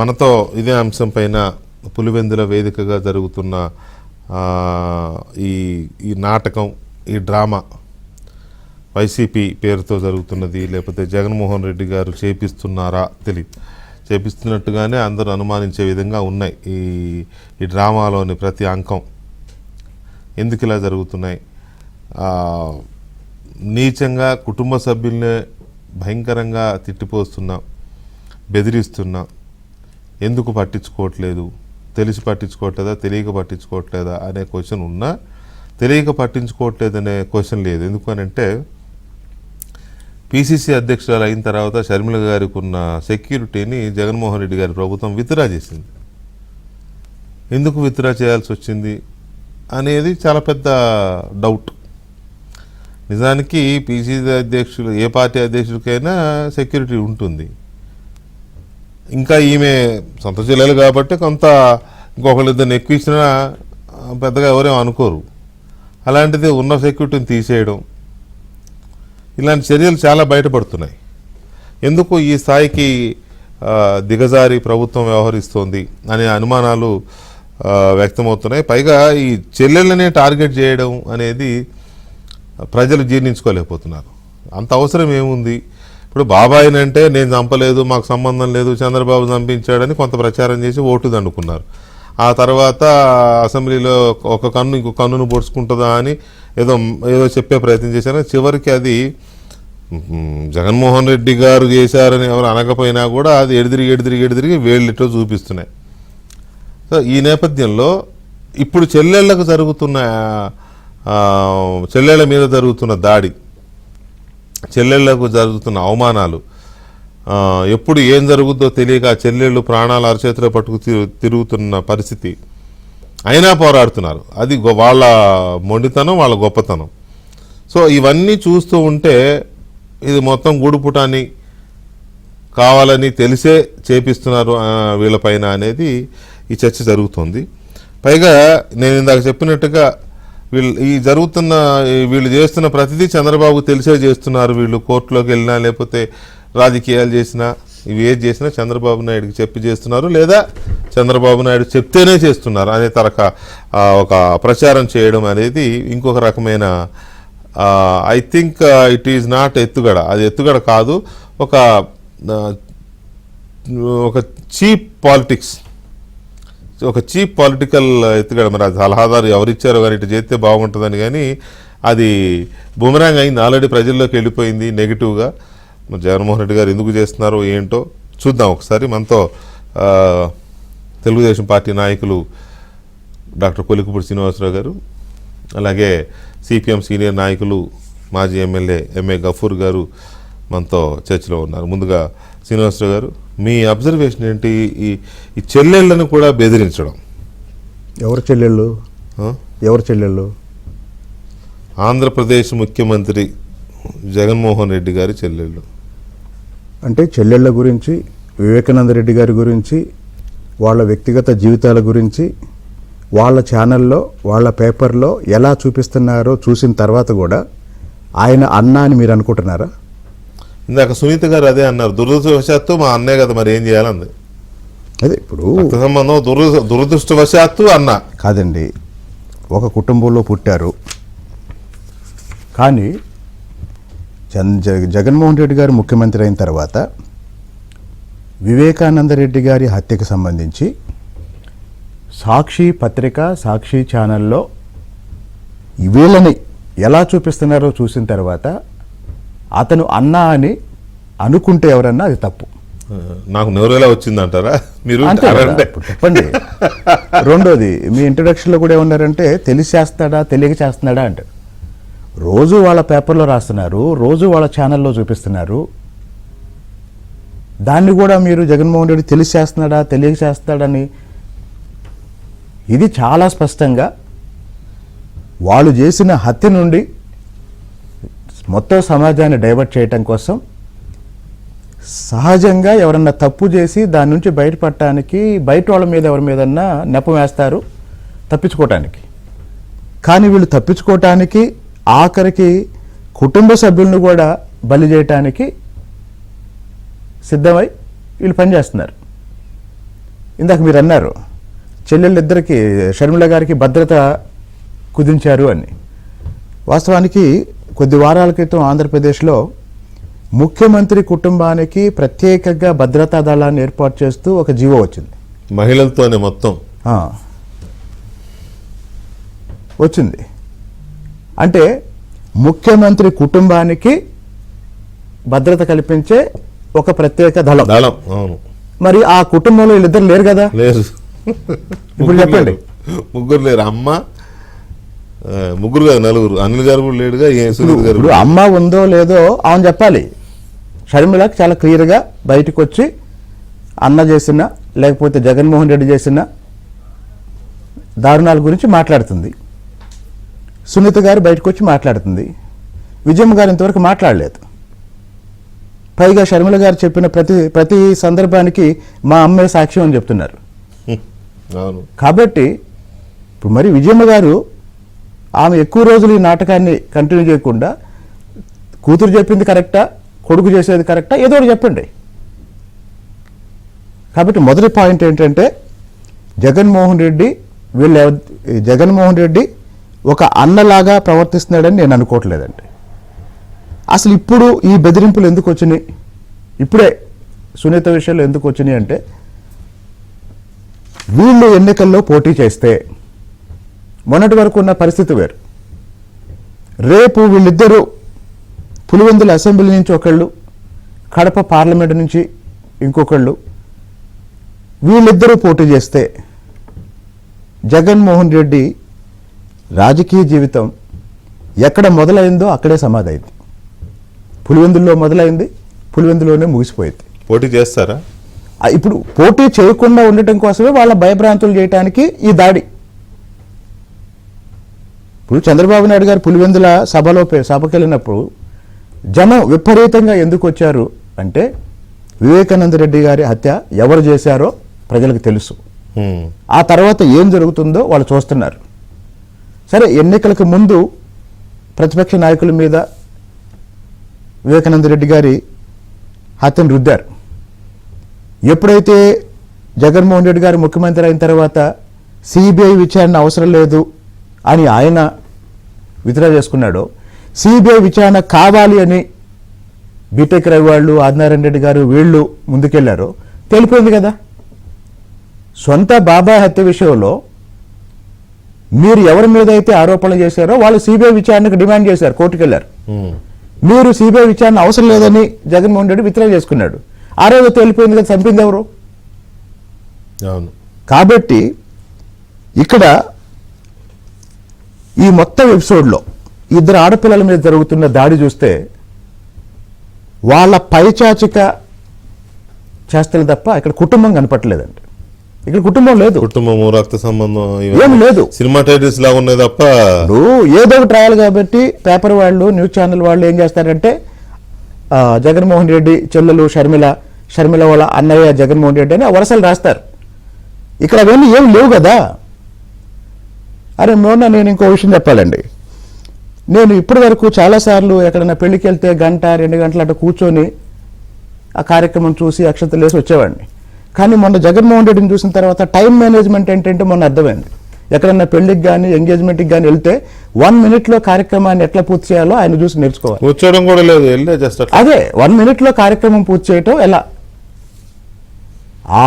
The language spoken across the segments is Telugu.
మనతో ఇదే అంశం పైన పులివెందుల వేదికగా జరుగుతున్న ఈ నాటకం, ఈ డ్రామా వైసీపీ పేరుతో జరుగుతున్నది, లేకపోతే జగన్మోహన్ రెడ్డి గారు చేపిస్తున్నారా తెలియదు, చేపిస్తున్నట్టుగానే అందరూ అనుమానించే విధంగా ఉన్నాయి ఈ డ్రామాలోని ప్రతి అంకం. ఎందుకు ఇలా జరుగుతున్నాయి? నీచంగా కుటుంబ సభ్యుల్ని భయంకరంగా తిట్టిపోస్తున్నాం, బెదిరిస్తున్నాం. ఎందుకు పట్టించుకోవట్లేదు? తెలిసి పట్టించుకోవట్లేదా, తెలియక పట్టించుకోవట్లేదా అనే క్వశ్చన్ ఉన్నా, తెలియక పట్టించుకోవట్లేదు అనే క్వశ్చన్ లేదు. ఎందుకనంటే పిసిసి అధ్యక్షురాలు అయిన తర్వాత షర్మిల గారికి ఉన్న సెక్యూరిటీని జగన్మోహన్ రెడ్డి గారి ప్రభుత్వం విత్డ్రా చేసింది. ఎందుకు విత్డ్రా చేయాల్సి వచ్చింది అనేది చాలా పెద్ద డౌట్. నిజానికి పిసిసి అధ్యక్షులు, ఏ పార్టీ అధ్యక్షుడికైనా సెక్యూరిటీ ఉంటుంది. ఇంకా ఈమె సొంత జిల్లాలు కాబట్టి కొంత ఇంకొకళ్ళిద్దరిని ఎక్కువ ఇచ్చినా పెద్దగా ఎవరేమో అనుకోరు. అలాంటిది ఉన్న సెక్యూరిటీని తీసేయడం, ఇలాంటి చర్యలు చాలా బయటపడుతున్నాయి. ఎందుకు ఈ స్థాయికి దిగజారి ప్రభుత్వం వ్యవహరిస్తోంది అనే అనుమానాలు వ్యక్తమవుతున్నాయి. పైగా ఈ చెల్లెళ్ళనే టార్గెట్ చేయడం అనేది ప్రజలు జీర్ణించుకోలేకపోతున్నారు. అంత అవసరం ఏముంది? ఇప్పుడు బాబాయిని అంటే నేను చంపలేదు, మాకు సంబంధం లేదు, చంద్రబాబు చంపించాడని కొంత ప్రచారం చేసి ఓటు దండుకున్నారు. ఆ తర్వాత అసెంబ్లీలో ఒక కన్ను ఇంకో కన్నును పొడుచుకుంటుందా అని ఏదో చెప్పే ప్రయత్నం చేశారు. చివరికి అది జగన్మోహన్ రెడ్డి గారు చేశారని ఎవరు అనకపోయినా కూడా అది ఎడిదిరిగి వేళ్ళిటో చూపిస్తున్నాయి. సో ఈ నేపథ్యంలో ఇప్పుడు చెల్లెళ్ళ మీద జరుగుతున్న దాడి, చెల్లెళ్లకు జరుగుతున్న అవమానాలు, ఎప్పుడు ఏం జరుగుద్దో తెలియక చెల్లెళ్ళు ప్రాణాలు అరచేతిలో పట్టుకు తిరుగుతున్న పరిస్థితి, అయినా పోరాడుతున్నారు. అది వాళ్ళ మొండితనం, వాళ్ళ గొప్పతనం. సో ఇవన్నీ చూస్తూ ఉంటే ఇది మొత్తం గూడుపుటాన్ని కావాలని తెలిసే చేపిస్తున్నారు వీళ్ళపైన అనేది ఈ చర్చ జరుగుతుంది. పైగా నేను ఇందాక చెప్పినట్టుగా వీళ్ళు చేస్తున్న ప్రతిదీ చంద్రబాబు తెలిసే చేస్తున్నారు. వీళ్ళు కోర్టులోకి వెళ్ళినా, లేకపోతే రాజకీయాలు చేసినా, ఇవి ఏది చేసినా చంద్రబాబు నాయుడుకి చెప్పి చేస్తున్నారు, లేదా చంద్రబాబు నాయుడు చెప్తేనే చేస్తున్నారు అనే తరహా ఒక ప్రచారం చేయడం అనేది ఇంకొక రకమైన, I think it is not ఎత్తుగడ. అది ఎత్తుగడ కాదు, ఒక చీప్ పాలిటిక్స్, ఒక చీప్ పొలిటికల్ ఎత్తుగడ. మరి అది సలహాదారు ఎవరిచ్చారో కానీ ఇటు చేస్తే బాగుంటుందని, కానీ అది బూమరాంగ్ అయింది, ఆల్రెడీ ప్రజల్లోకి వెళ్ళిపోయింది నెగిటివ్గా. మరి జగన్మోహన్ రెడ్డి గారు ఎందుకు చేస్తున్నారో ఏంటో చూద్దాం ఒకసారి. మనతో తెలుగుదేశం పార్టీ నాయకులు డాక్టర్ కొలికపూడి శ్రీనివాసరావు గారు, అలాగే సిపిఎం సీనియర్ నాయకులు మాజీ ఎమ్మెల్యే ఎంఏ గఫూర్ గారు మనతో చర్చలో ఉన్నారు. ముందుగా శ్రీనివాసరావు గారు, మీ అబ్జర్వేషన్ ఏంటి? ఈ చెల్లెళ్ళను కూడా బెదిరించడం. ఎవరు చెల్లెళ్ళు? ఆంధ్రప్రదేశ్ ముఖ్యమంత్రి జగన్మోహన్ రెడ్డి గారి చెల్లెళ్ళు. అంటే చెల్లెళ్ళ గురించి, వివేకానంద రెడ్డి గారి గురించి, వాళ్ళ వ్యక్తిగత జీవితాల గురించి వాళ్ళ ఛానల్లో, వాళ్ళ పేపర్లో ఎలా చూపిస్తున్నారో చూసిన తర్వాత కూడా ఆయన అన్నా అని మీరు అనుకుంటున్నారా? ఇందాక సునీత గారు అదే అన్నారు, దురదృష్టవశాత్తు మా అన్నే కదా, మరి ఏం చేయాలంది. అదే ఇప్పుడు సంబంధం దురదృష్టవశాత్తు అన్న కాదండి. ఒక కుటుంబంలో పుట్టారు, కానీ జగన్మోహన్ రెడ్డి గారు ముఖ్యమంత్రి అయిన తర్వాత వివేకానంద రెడ్డి గారి హత్యకు సంబంధించి సాక్షి పత్రిక, సాక్షి ఛానల్లో వీళ్ళని ఎలా చూపిస్తున్నారో చూసిన తర్వాత అతను అన్నా అని అనుకుంటే ఎవరన్నా అది తప్పు. నాకు నోరేలా వచ్చిందంటారా మీరు? చెప్పండి. రెండోది, మీ ఇంట్రడక్షన్లో కూడా ఏమన్నారంటే తెలిసి చేస్తాడా, తెలియక చేస్తున్నాడా అంటే. రోజు వాళ్ళ పేపర్లో రాస్తున్నారు, రోజు వాళ్ళ ఛానల్లో చూపిస్తున్నారు. దాన్ని కూడా మీరు జగన్మోహన్ రెడ్డి తెలిసి చేస్తున్నాడా, తెలియక చేస్తాడని, ఇది చాలా స్పష్టంగా వాళ్ళు చేసిన హత్య నుండి మొత్తం సమాజాన్ని డైవర్ట్ చేయటం కోసం సహజంగా ఎవరన్నా తప్పు చేసి దాని నుంచి బయటపడటానికి బయట వాళ్ళ మీద ఎవరి మీదన్నా నెపం వేస్తారు తప్పించుకోవటానికి. కానీ వీళ్ళు తప్పించుకోవటానికి ఆఖరికి కుటుంబ సభ్యులను కూడా బలి చేయటానికి సిద్ధమై వీళ్ళు పనిచేస్తున్నారు. ఇందాక మీరు అన్నారు చెల్లెళ్ళిద్దరికి షర్మిల గారికి భద్రత కుదించారు అని. వాస్తవానికి కొద్ది వారాల క్రితం ఆంధ్రప్రదేశ్లో ముఖ్యమంత్రి కుటుంబానికి ప్రత్యేకంగా భద్రతా దళాన్ని ఏర్పాటు చేస్తూ ఒక జీవో వచ్చింది. మహిళలతోనే మొత్తం వచ్చింది. అంటే ముఖ్యమంత్రి కుటుంబానికి భద్రత కల్పించే ఒక ప్రత్యేక దళం. అవును. మరి ఆ కుటుంబంలో వీళ్ళిద్దరు లేరు కదా. లేరు. ఇప్పుడు చెప్పండి. ముగ్గురు లేరు. అమ్మ ముగ్గురు కాదు, నలుగురు. అనిల్ గారు కూడా లేడుగా. సునీల్ గారు. ఇప్పుడు అమ్మ ఉందో లేదో ఆమె చెప్పాలి. షర్మిలకు చాలా క్లియర్గా బయటకు వచ్చి అన్న చేసిన లేకపోతే జగన్మోహన్ రెడ్డి చేసిన దారుణాల గురించి మాట్లాడుతుంది. సునీత గారు బయటకు వచ్చి మాట్లాడుతుంది. విజయమ్మ గారు ఇంతవరకు మాట్లాడలేదు. పైగా షర్మిల గారు చెప్పిన ప్రతి సందర్భానికి మా అమ్మే సాక్ష్యం అని చెప్తున్నారు. కాబట్టి ఇప్పుడు మరి విజయమ్మ గారు ఆమె ఎక్కువ రోజులు ఈ నాటకాన్ని కంటిన్యూ చేయకుండా కూతురు చెప్పింది కరెక్టా, కొడుకు చేసేది కరెక్టా, ఏదో ఒకటి చెప్పండి. కాబట్టి మొదటి పాయింట్ ఏంటంటే జగన్మోహన్ రెడ్డి ఒక అన్నలాగా ప్రవర్తిస్తున్నాడని నేను అనుకోవట్లేదండి. అసలు ఇప్పుడు ఈ బెదిరింపులు ఎందుకు వచ్చినాయి, ఇప్పుడే సునీత విషయంలో ఎందుకు వచ్చినాయి అంటే, వీళ్ళు ఎన్నికల్లో పోటీ చేస్తే మొన్నటి వరకు ఉన్న పరిస్థితి వేరు. రేపు వీళ్ళిద్దరూ పులివెందుల అసెంబ్లీ నుంచి ఒకళ్ళు, కడప పార్లమెంటు నుంచి ఇంకొకళ్ళు, వీళ్ళిద్దరూ పోటీ చేస్తే జగన్మోహన్ రెడ్డి రాజకీయ జీవితం ఎక్కడ మొదలైందో అక్కడే సమాధి అయింది. పులివెందుల్లో మొదలైంది, పులివెందులోనే ముగిసిపోయింది. పోటీ చేస్తారా? ఇప్పుడు పోటీ చేయకుండా ఉండటం కోసమే వాళ్ళ భయభ్రాంతులు చేయడానికి ఈ దాడి. ఇప్పుడు చంద్రబాబు నాయుడు గారు పులివెందుల సభకి వెళ్ళినప్పుడు జనం విపరీతంగా ఎందుకు వచ్చారు అంటే, వివేకానంద రెడ్డి గారి హత్య ఎవరు చేశారో ప్రజలకు తెలుసు. ఆ తర్వాత ఏం జరుగుతుందో వాళ్ళు చూస్తున్నారు. సరే, ఎన్నికలకు ముందు ప్రతిపక్ష నాయకుల మీద వివేకానంద రెడ్డి గారి హత్యను రుద్దారు. ఎప్పుడైతే జగన్మోహన్ రెడ్డి గారు ముఖ్యమంత్రి అయిన తర్వాత సిబిఐ విచారణ అవసరం లేదు అని ఆయన విత్డ్రా చేసుకున్నాడో, సిబిఐ విచారణ కావాలి అని బీటెక్ రవి వాళ్ళు, ఆదినారాయణ రెడ్డి గారు వీళ్ళు ముందుకెళ్లారో తెలిపోయింది కదా. సొంత బాబాయ్ హత్య విషయంలో మీరు ఎవరి మీద అయితే ఆరోపణలు చేశారో వాళ్ళు సిబిఐ విచారణకు డిమాండ్ చేశారు, కోర్టుకు వెళ్ళారు. మీరు సిబిఐ విచారణ అవసరం లేదని జగన్మోహన్ రెడ్డి విత్డ్రా చేసుకున్నాడు. ఆ రోజు తెలిపోయింది కదా చంపింది ఎవరు. కాబట్టి ఇక్కడ ఈ మొత్తం ఎపిసోడ్లో ఇద్దరు ఆడపిల్లల మీద జరుగుతున్న దాడి చూస్తే వాళ్ళ పైచాచిక చేస్తలు తప్ప ఇక్కడ కుటుంబం కనపట్లేదండి. ఇక్కడ కుటుంబం లేదు, కుటుంబము రక్త సంబంధం ఏమి లేదు. సినిమా టైటిల్స్ లా ఉన్నాయి తప్ప ఏదో ఒకటి రాయాలి. కాబట్టి పేపర్ వాళ్ళు, న్యూస్ ఛానల్ వాళ్ళు ఏం చేస్తారంటే, జగన్మోహన్ రెడ్డి చెల్లెలు షర్మిల వాళ్ళ అన్నయ్య జగన్మోహన్ రెడ్డి అని వరసలు రాస్తారు. ఇక్కడ అవన్నీ ఏమి లేవు కదా. అరే మొన్న నేను ఇంకో విషయం చెప్పాలండి. నేను ఇప్పటి వరకు చాలాసార్లు ఎక్కడైనా పెళ్లికి వెళ్తే 1-2 గంటలు అట్లా కూర్చొని ఆ కార్యక్రమం చూసి అక్షతలు వేసి వచ్చేవాడిని. కానీ మొన్న జగన్మోహన్ రెడ్డిని చూసిన తర్వాత టైం మేనేజ్మెంట్ ఏంటంటే మొన్న అర్థమైంది. ఎక్కడన్నా పెళ్లికి కానీ ఎంగేజ్మెంట్కి కానీ వెళ్తే 1 minute కార్యక్రమాన్ని ఎట్లా పూర్తి చేయాలో ఆయన చూసి నేర్చుకోవాలి. కూర్చోవడం కూడా లేదు, అదే 1 minute కార్యక్రమం పూర్తి చేయటం ఎలా. ఆ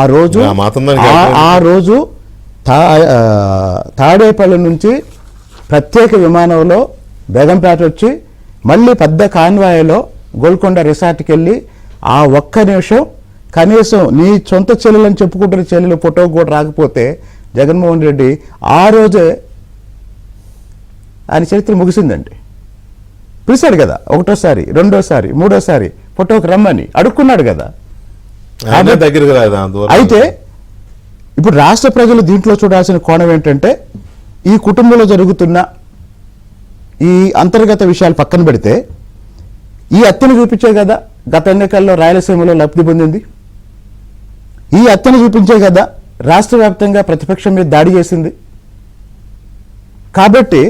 రోజు తాడేపల్లి నుంచి ప్రత్యేక విమానంలో బేగంపేట వచ్చి మళ్ళీ పెద్ద కాన్వాయ్లో గోల్కొండ రిసార్ట్కి వెళ్ళి ఆ ఒక్క నిమిషం కనీసం నీ సొంత చెల్లెలని చెప్పుకుంటున్న చెల్లెలు ఫోటో కూడా రాకపోతే జగన్మోహన్ రెడ్డి ఆ రోజే ఆయన చరిత్ర ముగిసిందండి. పిలిచాడు కదా, ఒకటోసారి, రెండోసారి, మూడోసారి ఫోటోకి రమ్మని అడుక్కున్నాడు కదా. అయితే ఇప్పుడు రాష్ట్ర ప్రజలు దీంట్లో చూడాల్సిన కోణం ఏంటంటే, ఈ కుటుంబంలో జరుగుతున్న ఈ అంతర్గత విషయాలు పక్కన పెడితే ఈ హత్యను చూపించే కదా గత ఎన్నికల్లో రాయలసీమలో లబ్ధి పొందింది. ఈ హత్యను చూపించే కదా రాష్ట్ర వ్యాప్తంగా ప్రతిపక్షం మీద దాడి చేసింది. కాబట్టి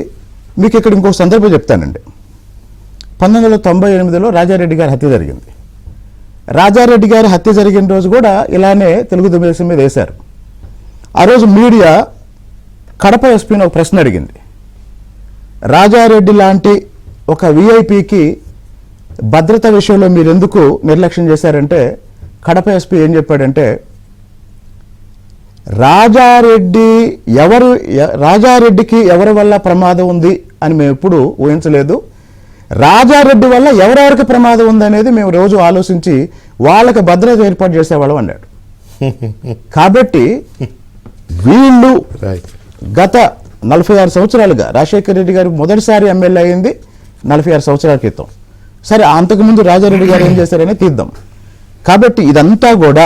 మీకు ఇక్కడ ఇంకో సందర్భం చెప్తానండి. 1998లో రాజారెడ్డి గారి హత్య జరిగింది. రాజారెడ్డి గారి హత్య జరిగిన రోజు కూడా ఇలానే తెలుగుదేశం మీద వేశారు. ఆ రోజు మీడియా కడప ఎస్పీని ఒక ప్రశ్న అడిగింది. రాజారెడ్డి లాంటి ఒక విఐపికి భద్రత విషయంలో మీరు ఎందుకు నిర్లక్ష్యం చేశారంటే కడప ఎస్పీ ఏం చెప్పాడంటే, రాజారెడ్డికి ఎవరి వల్ల ప్రమాదం ఉంది అని మేము ఎప్పుడు ఊహించలేదు. రాజారెడ్డి వల్ల ఎవరెవరికి ప్రమాదం ఉంది అనేది మేము రోజు ఆలోచించి వాళ్ళకి భద్రత ఏర్పాటు చేసేవాళ్ళం అన్నాడు. కాబట్టి వీళ్ళు గత 46 సంవత్సరాలుగా రాజశేఖర రెడ్డి గారు మొదటిసారి ఎమ్మెల్యే అయింది 46 సంవత్సరాల క్రితం. సరే, అంతకుముందు రాజారెడ్డి గారు ఏం చేశారని తీద్దాం. కాబట్టి ఇదంతా కూడా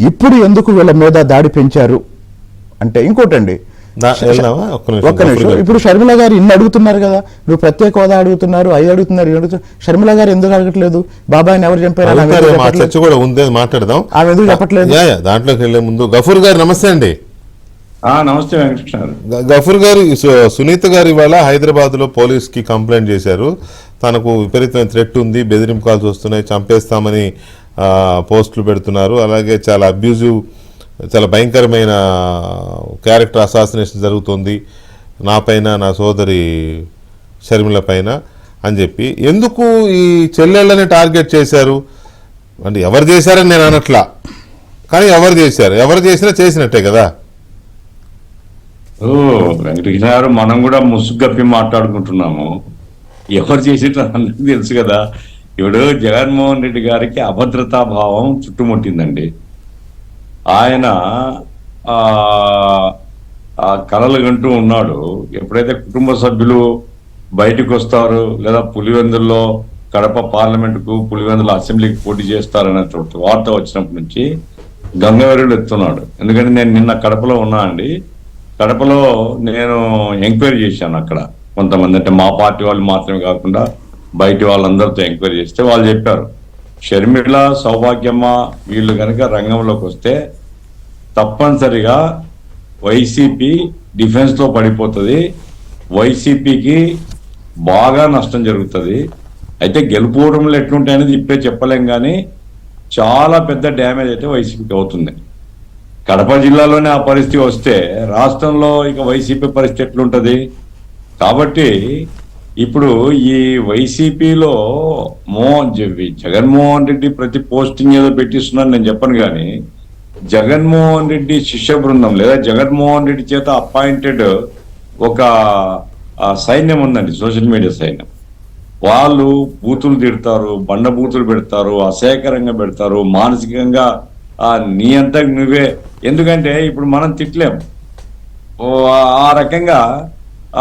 ఇప్పుడు ఎందుకు వీళ్ళ మీద దాడి పెంచారు అంటే ఇంకోటండి, ఒక్క నిమిషం. ఇప్పుడు షర్మిల గారు ఇన్ని అడుగుతున్నారు కదా, నువ్వు ప్రత్యేక హోదా అడుగుతున్నారు, అవి అడుగుతున్నారు, షర్మిల గారు ఎందుకు అడగట్లేదు? బాబాయిని ఎవరు చంపారు మాట్లాడదాం, ఆమె ఎందుకు చెప్పట్లేదు? దాంట్లోకి వెళ్లే ముందు గఫూర్ గారు నమస్తే అండి. నమస్తే వెంకటకృష్ణ గారు. గఫూర్ గారు, సునీత గారు ఇవాళ హైదరాబాద్ లో పోలీస్ కి కంప్లైంట్ చేశారు. తనకు విపరీతమైన థ్రెట్ ఉంది, బెదిరింపు కాల్స్ వస్తున్నాయి, చంపేస్తామని పోస్టులు పెడుతున్నారు, అలాగే చాలా అబ్యూజివ్, చాలా భయంకరమైన క్యారెక్టర్ అసాసినేషన్ జరుగుతుంది నా పైన, నా సోదరి షర్మిల పైన అని చెప్పి. ఎందుకు ఈ చెల్లెళ్ళని టార్గెట్ చేశారు అంటే ఎవరు చేశారని నేను అనట్లా, కానీ ఎవరు చేశారు, ఎవరు చేసినా చేసినట్టే కదా. వెంకటకృష్ణ గారు, మనం కూడా ముసుగప్పి మాట్లాడుకుంటున్నాము. ఎవరు చేసేట అందరికీ తెలుసు కదా. ఇప్పుడు జగన్మోహన్ రెడ్డి గారికి అభద్రతా భావం చుట్టుముట్టిందండి. ఆయన కలలు గంటూ ఉన్నాడు. ఎప్పుడైతే కుటుంబ సభ్యులు బయటకు వస్తారు, లేదా పులివెందుల్లో కడప పార్లమెంటుకు, పులివెందుల అసెంబ్లీకి పోటీ చేస్తారనేటువంటి వార్త వచ్చినప్పటి నుంచి గంగవీరుడు ఎత్తున్నాడు. ఎందుకంటే నేను నిన్న కడపలో ఉన్నా అండి. కడపలో నేను ఎంక్వైరీ చేశాను. అక్కడ కొంతమంది, అంటే మా పార్టీ వాళ్ళు మాత్రమే కాకుండా బయట వాళ్ళందరితో ఎంక్వైరీ చేస్తే వాళ్ళు చెప్పారు, షర్మిల, సౌభాగ్యమ్మ వీళ్ళు కనుక రంగంలోకి వస్తే తప్పనిసరిగా వైసీపీ డిఫెన్స్ లో పడిపోతుంది, వైసీపీకి బాగా నష్టం జరుగుతుంది. అయితే గెలుపోవడంలో ఎట్లుంటాయి అనేది ఇప్పుడే చెప్పలేం, కానీ చాలా పెద్ద డ్యామేజ్ అయితే వైసీపీకి అవుతుంది. కడప జిల్లాలోనే ఆ పరిస్థితి వస్తే రాష్ట్రంలో ఇక వైసీపీ పరిస్థితి ఎట్లుంటది? కాబట్టి ఇప్పుడు ఈ వైసీపీలో జగన్మోహన్ రెడ్డి ప్రతి పోస్టింగ్ ఏదో పెట్టిస్తున్నాను నేను చెప్పను, కానీ జగన్మోహన్ రెడ్డి శిష్య బృందం లేదా జగన్మోహన్ రెడ్డి చేత అపాయింటెడ్ ఒక సైన్యం ఉందండి, సోషల్ మీడియా సైన్యం. వాళ్ళు బూతులు తిడతారు, బండ బూతులు పెడతారు, అసహ్యకరంగా పెడతారు, మానసికంగా నీ అంతా నువ్వే. ఎందుకంటే ఇప్పుడు మనం తిట్టలేం, ఆ రకంగా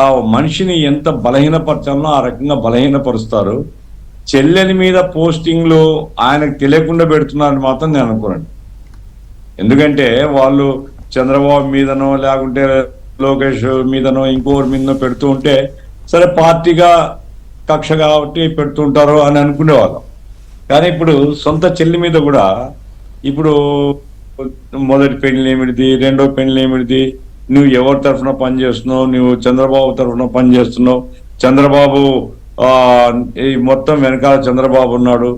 ఆ మనిషిని ఎంత బలహీనపరచాలనో ఆ రకంగా బలహీనపరుస్తారు. చెల్లెలి మీద పోస్టింగ్లు ఆయనకు తెలియకుండా పెడుతున్నారని మాత్రం నేను అనుకోనండి. ఎందుకంటే వాళ్ళు చంద్రబాబు మీదనో లేకుంటే లోకేష్ మీదనో ఇంకోరి మీదనో పెడుతూ ఉంటే సరే పార్టీగా కక్ష కాబట్టి పెడుతుంటారు అని అనుకునేవాళ్ళం. కానీ ఇప్పుడు సొంత చెల్లి మీద కూడా ఇప్పుడు మొదటి పెళ్లి ఏమిటిది, రెండో పెళ్లి ఏమిటిది, నువ్వు ఎవరి తరఫున పనిచేస్తున్నావు, నువ్వు చంద్రబాబు తరఫున పనిచేస్తున్నావు, చంద్రబాబు మొత్తం వెనకాల చంద్రబాబు ఉన్నాడు.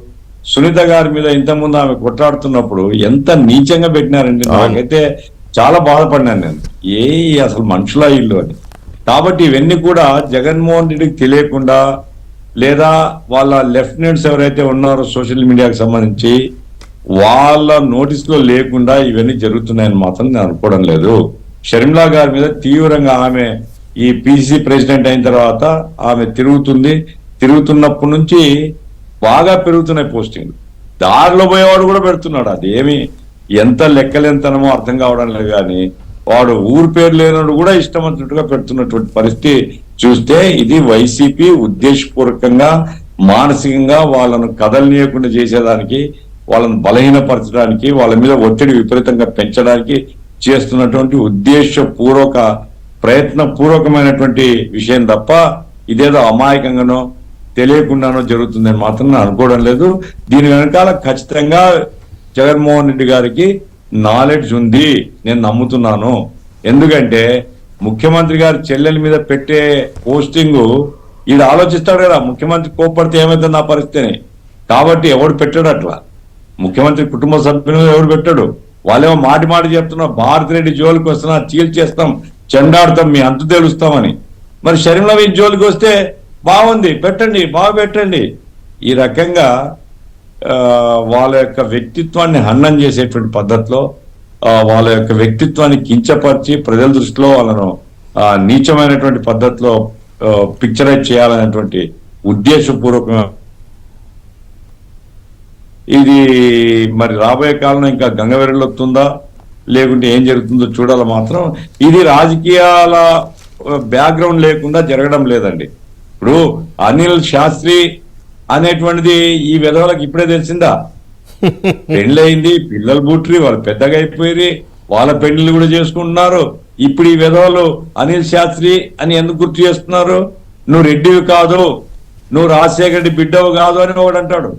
సునీత గారి మీద ఇంతకుముందు ఆమె కొట్లాడుతున్నప్పుడు ఎంత నీచంగా పెట్టినారండి. నాకైతే చాలా బాధపడినాను నేను, అసలు మనుషుల ఇల్లు అని. కాబట్టి ఇవన్నీ కూడా జగన్మోహన్ రెడ్డికి తెలియకుండా లేదా వాళ్ళ లెఫ్టినెంట్స్ ఎవరైతే ఉన్నారో సోషల్ మీడియాకి సంబంధించి వాళ్ళ నోటీస్ లో లేకుండా ఇవన్నీ జరుగుతున్నాయని మాత్రం నేను అనుకోవడం లేదు. షర్మిల గారి మీద తీవ్రంగా ఆమె ఈ పిసిసి ప్రెసిడెంట్ అయిన తర్వాత ఆమె తిరుగుతున్నప్పటి నుంచి బాగా పెరుగుతున్నాయి పోస్టింగ్లు. దారిలో పోయేవాడు కూడా పెడుతున్నాడు. అదేమి ఎంత లెక్కలేంతనమో అర్థం కావడం లేదు, కానీ వాడు ఊరు పేరు లేనోడు కూడా ఇష్టం వచ్చినట్టుగా పెడుతున్నటువంటి పరిస్థితి చూస్తే ఇది వైసీపీ ఉద్దేశపూర్వకంగా మానసికంగా వాళ్ళను కదలనీయకుండా చేసేదానికి, వాళ్ళని బలహీనపరచడానికి, వాళ్ళ మీద ఒత్తిడి విపరీతంగా పెంచడానికి చేస్తున్నటువంటి ఉద్దేశపూర్వక ప్రయత్నపూర్వకమైనటువంటి విషయం తప్ప ఇదేదో అమాయకంగానో తెలియకుండానో జరుగుతుందని మాత్రం నేను అనుకోవడం లేదు. దీని వెనకాల ఖచ్చితంగా జగన్మోహన్ రెడ్డి గారికి నాలెడ్జ్ ఉంది, నేను నమ్ముతున్నాను. ఎందుకంటే ముఖ్యమంత్రి గారి చెల్లెల మీద పెట్టే పోస్టింగు ఈడ ఆలోచిస్తాడు కదా, ముఖ్యమంత్రి కోప్పడితే ఏమైతుంది నా పరిస్థితిని. కాబట్టి ఎవడు పెట్టాడు అట్లా, ముఖ్యమంత్రి కుటుంబ సభ్యులు ఎవరు పెట్టాడు, వాళ్ళేమో మాటి మాటి చెప్తున్నారు భారతిరెడ్డి జోలికి వస్తున్నా చీల్చేస్తాం, చెండాడుతాం, మీ అంతు తెలుస్తామని. మరి షర్మిల మీ జోలికి వస్తే బాగుంది, పెట్టండి, బాగా పెట్టండి. ఈ రకంగా వాళ్ళ యొక్క వ్యక్తిత్వాన్ని హననం చేసేటువంటి పద్ధతిలో, వాళ్ళ యొక్క వ్యక్తిత్వాన్ని కించపరిచి ప్రజల దృష్టిలో వాళ్ళను నీచమైనటువంటి పద్ధతిలో పిక్చరైజ్ చేయాలనేటువంటి ఉద్దేశపూర్వకంగా ఇది మరి రాబోయే కాలంలో ఇంకా గంగవెరలొస్తుందా లేకుంటే ఏం జరుగుతుందో చూడాలి. మాత్రం ఇది రాజకీయాల బ్యాక్గ్రౌండ్ లేకుండా జరగడం లేదండి. ఇప్పుడు అనిల్ శాస్త్రి అనేటువంటిది ఈ విధవలకు ఇప్పుడే తెలిసిందా? పెళ్ళయింది, పిల్లలు పుట్టిరి, వాళ్ళు పెద్దగా అయిపోయి వాళ్ళ పెళ్లిళ్ళు కూడా చేసుకుంటున్నారు. ఇప్పుడు ఈ విధవలు అనిల్ శాస్త్రి అని ఎందుకు గుర్తు చేస్తున్నారు? నువ్వు రెడ్డివి కాదు, నువ్వు రాజశేఖర రెడ్డి బిడ్డవు కాదు అని వాడు అంటాడు.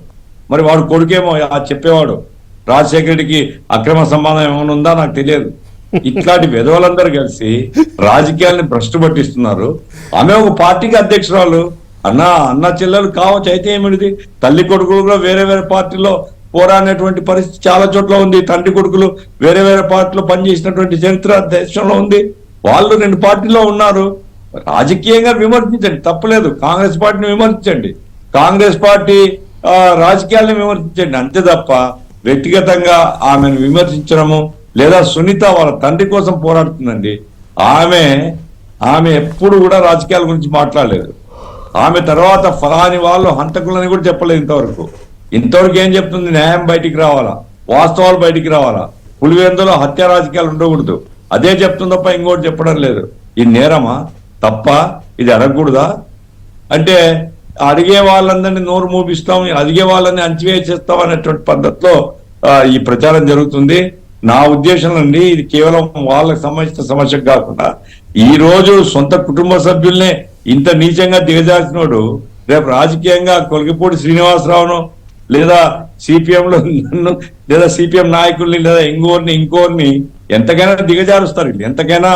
మరి వాడు కొడుకేమో చెప్పేవాడు రాజశేఖర రెడ్డికి అక్రమ సంబంధం ఏమైనా ఉందా నాకు తెలియదు. ఇట్లాంటి విధవలందరూ కలిసి రాజకీయాల్ని భ్రష్టు పట్టిస్తున్నారు. ఆమె ఒక పార్టీకి అధ్యక్షురాలు, అన్న చెల్లెలు కావచ్చు, అయితే ఏమిటిది? తల్లి కొడుకులు కూడా వేరే వేరే పార్టీలో పోరాడినటువంటి పరిస్థితి చాలా చోట్ల ఉంది. తండ్రి కొడుకులు వేరే వేరే పార్టీలో పనిచేసినటువంటి చరిత్ర దేశంలో ఉంది. వాళ్ళు 2 పార్టీలో ఉన్నారు. రాజకీయంగా విమర్శించండి, తప్పులేదు. కాంగ్రెస్ పార్టీని విమర్శించండి, కాంగ్రెస్ పార్టీ రాజకీయాలను విమర్శించండి, అంతే తప్ప వ్యక్తిగతంగా ఆమెను విమర్శించడము లేదా సునీత వాళ్ళ తండ్రి కోసం పోరాడుతుందండి. ఆమె ఎప్పుడు కూడా రాజకీయాల గురించి మాట్లాడలేదు. ఆమె తర్వాత ఫలాని వాళ్ళు హంతకులని కూడా చెప్పలేదు ఇంతవరకు ఏం చెప్తుంది? న్యాయం బయటికి రావాలా, వాస్తవాలు బయటికి రావాలా, పులివెందులో హత్య రాజకీయాలు ఉండకూడదు, అదే చెప్తుంది తప్ప ఇంకోటి చెప్పడం లేదు. ఇది నేరమా, తప్ప, ఇది అడగకూడదా? అంటే అడిగే వాళ్ళందరినీ నోరు మూపిస్తాం, అడిగే వాళ్ళని అంచివేసేస్తాం అనేటువంటి పద్ధతిలో ఈ ప్రచారం జరుగుతుంది. నా ఉద్దేశం నుండి ఇది కేవలం వాళ్ళకి సంబంధించిన సమస్య కాకుండా ఈ రోజు సొంత కుటుంబ సభ్యుల్నే ఇంత నీచంగా దిగజార్చినోడు రేపు రాజకీయంగా కొలిగిపూడి శ్రీనివాసరావును లేదా సిపిఎంలో నన్ను లేదా సిపిఎం నాయకుల్ని లేదా ఇంకోరిని ఎంతకైనా దిగజారుస్తారు, ఎంతకైనా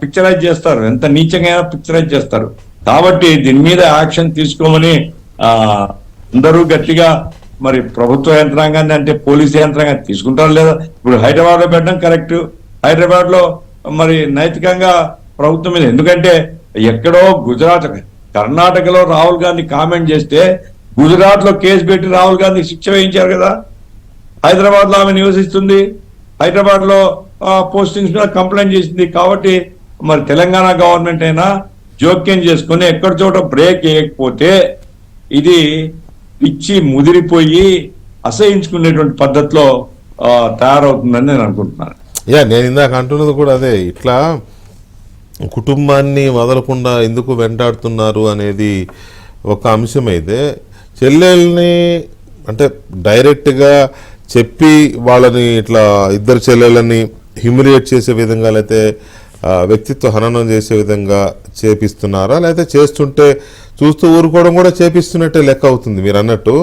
పిక్చరైజ్ చేస్తారు, ఎంత నీచంగా పిక్చరైజ్ చేస్తారు. కాబట్టి దీని మీద యాక్షన్ తీసుకోమని అందరూ గట్టిగా మరి ప్రభుత్వ యంత్రాంగాన్ని అంటే పోలీసు యంత్రాంగాన్ని తీసుకుంటారు లేదా? ఇప్పుడు హైదరాబాద్ లో పెట్టడం కరెక్ట్. హైదరాబాద్ లో మరి నైతికంగా ప్రభుత్వం మీద, ఎందుకంటే ఎక్కడో గుజరాత్, కర్ణాటకలో రాహుల్ గాంధీ కామెంట్ చేస్తే గుజరాత్ లో కేసు పెట్టి రాహుల్ గాంధీ శిక్ష వేయించారు కదా. హైదరాబాద్ లో ఆమె నివసిస్తుంది, హైదరాబాద్ లో పోస్టింగ్స్ మీద కంప్లైంట్ చేసింది. కాబట్టి మరి తెలంగాణ గవర్నమెంట్ అయినా జోక్యం చేసుకుని ఎక్కడ చోట బ్రేక్ వేయకపోతే ఇది పిచ్చి ముదిరిపోయి అసహించుకునేటువంటి పద్ధతిలో తయారవుతుందని నేను అనుకుంటున్నాను. నేను ఇందాక అంటున్నది కూడా అదే. ఇట్లా కుటుంబాన్ని వదలకుండా ఎందుకు వెంటాడుతున్నారు అనేది ఒక అంశం అయితే, చెల్లెల్ని అంటే డైరెక్ట్గా చెప్పి వాళ్ళని ఇట్లా ఇద్దరు చెల్లెళ్ళని హ్యూమిలియేట్ చేసే విధంగా లేకపోతే వ్యక్తిత్వ హననం చేసే విధంగా చేపిస్తున్నారా, లేకపోతే చేస్తుంటే చూస్తూ ఊరుకోవడం కూడా చేపిస్తున్నట్టే లెక్క అవుతుంది. మీరు అన్నట్టు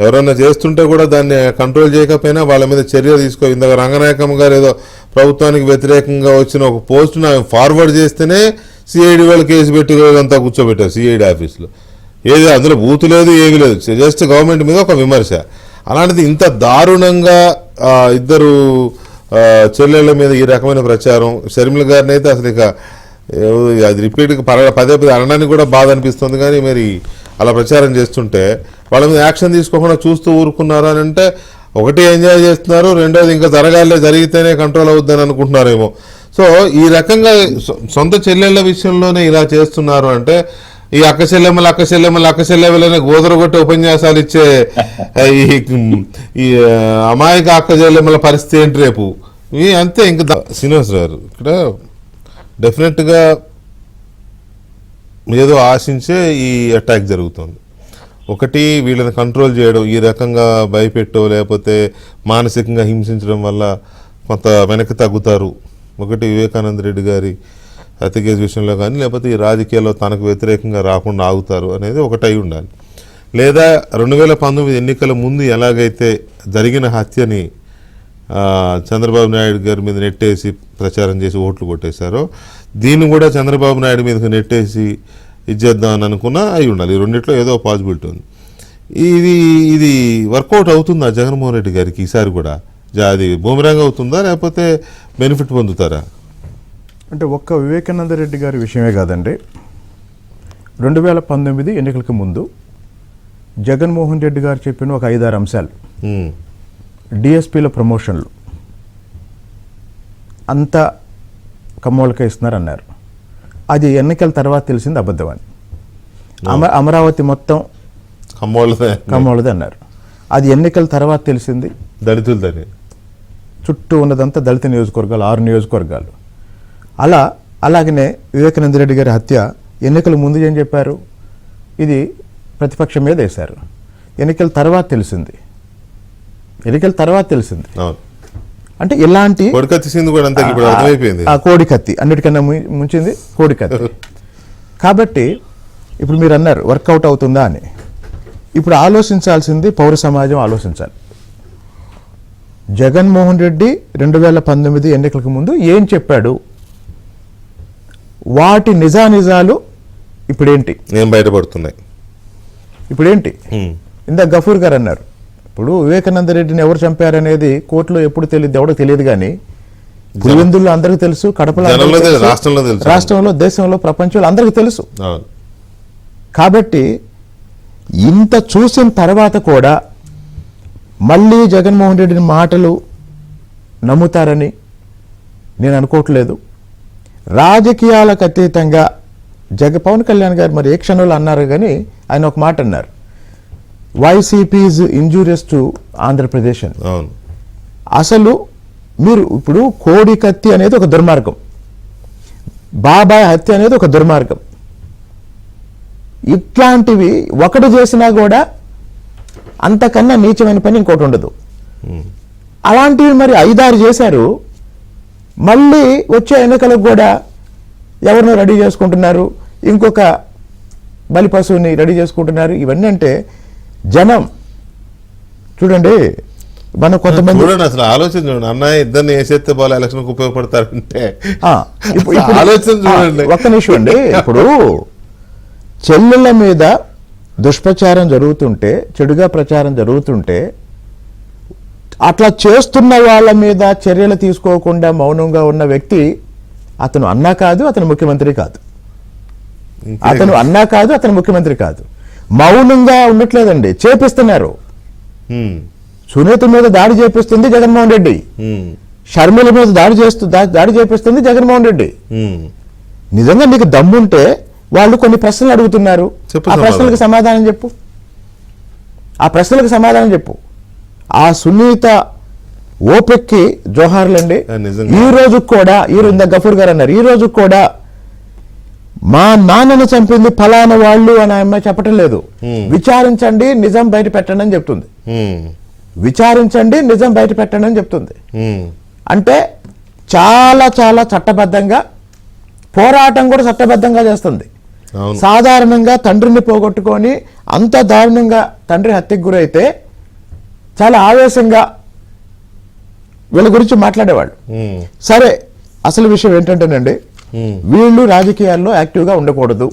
ఎవరన్నా చేస్తుంటే కూడా దాన్ని కంట్రోల్ చేయకపోయినా వాళ్ళ మీద చర్య తీసుకో. ఇందాక రంగనాయకమ్మ గారు ఏదో ప్రభుత్వానికి వ్యతిరేకంగా వచ్చిన ఒక పోస్టును ఆమె ఫార్వర్డ్ చేస్తేనే సిఐడి వాళ్ళు కేసు పెట్టి రోజంతా కూర్చోబెట్టారు సిఐడి ఆఫీస్లో. ఏది అందులో బూతు లేదు, ఏమీ లేదు, జస్ట్ గవర్నమెంట్ మీద ఒక విమర్శ. అలాంటిది ఇంత దారుణంగా ఇద్దరు చెల్లెళ్ళ మీద ఈ రకమైన ప్రచారం, షర్మిల గారిని అయితే అసలు ఇక అది రిపీట్గా పదే అనడానికి కూడా బాధ అనిపిస్తుంది. కానీ మరి అలా ప్రచారం చేస్తుంటే వాళ్ళ మీద యాక్షన్ తీసుకోకుండా చూస్తూ ఊరుకున్నారు అని అంటే, ఒకటి ఎంజాయ్ చేస్తున్నారు, రెండోది ఇంకా జరగాలే, జరిగితేనే కంట్రోల్ అవుద్దని అనుకుంటున్నారేమో. సో ఈ రకంగా సొంత చెల్లెళ్ళ విషయంలోనే ఇలా చేస్తున్నారు అంటే, ఈ అక్క చెల్లెమ్మలనే గోదరగొట్టే ఉపన్యాసాలు ఇచ్చే ఈ అమాయక అక్క చెల్లెమ్మల పరిస్థితి ఏంటి రేపు? అంతే. ఇంకా శ్రీనివాస్ గారు ఇక్కడ డెఫినెట్గా ఏదో ఆశించే ఈ అటాక్ జరుగుతుంది. ఒకటి వీళ్ళని కంట్రోల్ చేయడం, ఈ రకంగా భయపెట్టో లేకపోతే మానసికంగా హింసించడం వల్ల కొంత వెనక్కి తగ్గుతారు. ఒకటి వివేకానంద రెడ్డి గారి హత్య కేసు విషయంలో కానీ, లేకపోతే ఈ రాజకీయాల్లో తనకు వ్యతిరేకంగా రాకుండా ఆగుతారు అనేది ఒకటి అయి ఉండాలి. లేదా 2019 ఎన్నికల ముందు ఎలాగైతే జరిగిన హత్యని చంద్రబాబు నాయుడు గారి మీద నెట్టేసి ప్రచారం చేసి ఓట్లు కొట్టేశారో, దీన్ని కూడా చంద్రబాబు నాయుడు మీదకి నెట్టేసి ఇచ్చేద్దామని అనుకున్నా అయి ఉండాలి. ఈ రెండిట్లో ఏదో పాసిబిలిటీ ఉంది. ఇది వర్కౌట్ అవుతుందా జగన్మోహన్ రెడ్డి గారికి ఈసారి కూడా? అది బూమరాంగ్ అవుతుందా లేకపోతే బెనిఫిట్ పొందుతారా? అంటే ఒక్క వివేకానంద రెడ్డి గారి విషయమే కాదండి, 2019 ఎన్నికలకు ముందు జగన్మోహన్ రెడ్డి గారు చెప్పిన ఒక 5-6 అంశాలు, డిఎస్పీల ప్రమోషన్లు అంతా కమ్మోళ్ళకే ఇస్తున్నారన్నారు. అది ఎన్నికల తర్వాత తెలిసింది అబద్ధం అని. అమరావతి మొత్తం కమ్మోళ్ళదే అన్నారు. అది ఎన్నికల తర్వాత తెలిసింది దళితులదని. చుట్టూ ఉన్నదంతా దళిత నియోజకవర్గాలు, 6 నియోజకవర్గాలు. అలాగనే వివేకానంద రెడ్డి గారి హత్య ఎన్నికల ముందు ఏం చెప్పారు, ఇది ప్రతిపక్షం మీద వేశారు. ఎన్నికల తర్వాత తెలిసింది. అంటే ఇలాంటి కోడికత్తి, అన్నిటికన్నా ముంచింది కోడికత్తి. కాబట్టి ఇప్పుడు మీరు అన్నారు వర్కౌట్ అవుతుందా అని. ఇప్పుడు ఆలోచించాల్సింది పౌర సమాజం ఆలోచించాలి. జగన్మోహన్ రెడ్డి 2019 ఎన్నికలకు ముందు ఏం చెప్పాడు, వాటి నిజానిజాలు ఇప్పుడేంటి, ఏం బయటపడుతున్నాయి ఇప్పుడేంటి. ఇందాక గఫూర్ గారు అన్నారు, ఇప్పుడు వివేకానంద రెడ్డిని ఎవరు చంపారనేది కోర్టులో ఎప్పుడు తెలియదు, ఎవడో తెలియదు. కానీ పులివెందుల్లో అందరికీ తెలుసు, కడపలో రాష్ట్రంలో, దేశంలో, ప్రపంచంలో అందరికీ తెలుసు. కాబట్టి ఇంత చూసిన తర్వాత కూడా మళ్ళీ జగన్మోహన్ రెడ్డిని మాటలు నమ్ముతారని నేను అనుకోవట్లేదు. రాజకీయాలకు అతీతంగా పవన్ కళ్యాణ్ గారు మరి ఏ క్షణంలో అన్నారు, కానీ ఆయన ఒక మాట అన్నారు, YCP is injurious to Andhra Pradesh అని. అసలు మీరు ఇప్పుడు కోడికత్తి అనేది ఒక దుర్మార్గం, బాబాయ్ హత్య అనేది ఒక దుర్మార్గం. ఇట్లాంటివి ఒకటి చేసినా కూడా అంతకన్నా నీచమైన పని ఇంకోటి ఉండదు. అలాంటివి మరి 5-6 చేశారు. మళ్ళీ వచ్చే ఎన్నికలకు కూడా ఎవరినో రెడీ చేసుకుంటున్నారు, ఇంకొక బలి పశువుని రెడీ చేసుకుంటున్నారు. ఇవన్నీ అంటే జనం చూడండి, మనం కొంతమంది అసలు ఆలోచన చూడండి, అన్నయ్య ఇద్దరిని వేసేస్తే బాగా ఎలక్షన్కి ఉపయోగపడతారంటే ఆలోచన చూడండి. ఒక్క నిమిషం అండి, ఇప్పుడు చెల్లెళ్ళ మీద దుష్ప్రచారం జరుగుతుంటే, చెడుగా ప్రచారం జరుగుతుంటే, అట్లా చేస్తున్న వాళ్ళ మీద చర్యలు తీసుకోకుండా మౌనంగా ఉన్న వ్యక్తి అతను అన్నా కాదు, అతను ముఖ్యమంత్రి కాదు. అతను ముఖ్యమంత్రి కాదు. మౌనంగా ఉండట్లేదండి, చేపిస్తున్నారు. సునీత మీద దాడి చేపిస్తుంది జగన్మోహన్ రెడ్డి, షర్మిల మీద దాడి చేపిస్తుంది జగన్మోహన్ రెడ్డి. నిజంగా నీకు దమ్ముంటే వాళ్ళు కొన్ని ప్రశ్నలు అడుగుతున్నారు, ఆ ప్రశ్నలకు సమాధానం చెప్పు. ఆ సునీత ఓపెక్కి జోహార్లండి. ఈ రోజు కూడా గఫూర్ గారు అన్నారు, ఈ రోజు కూడా మా నాన్నను చంపింది ఫలానా వాళ్ళు అని ఆమె చెప్పటం లేదు, విచారించండి నిజం బయట పెట్టండి అని చెప్తుంది. అంటే చాలా చాలా చట్టబద్ధంగా పోరాటం కూడా చట్టబద్ధంగా చేస్తుంది. సాధారణంగా తండ్రిని పోగొట్టుకొని అంత దారుణంగా తండ్రి హత్యకు గురైతే చాలా ఆవేశంగా వీళ్ళ గురించి మాట్లాడేవాళ్ళు. సరే, అసలు విషయం ఏంటంటేనండి, వీళ్ళు రాజకీయాల్లో యాక్టివ్గా ఉండకూడదు.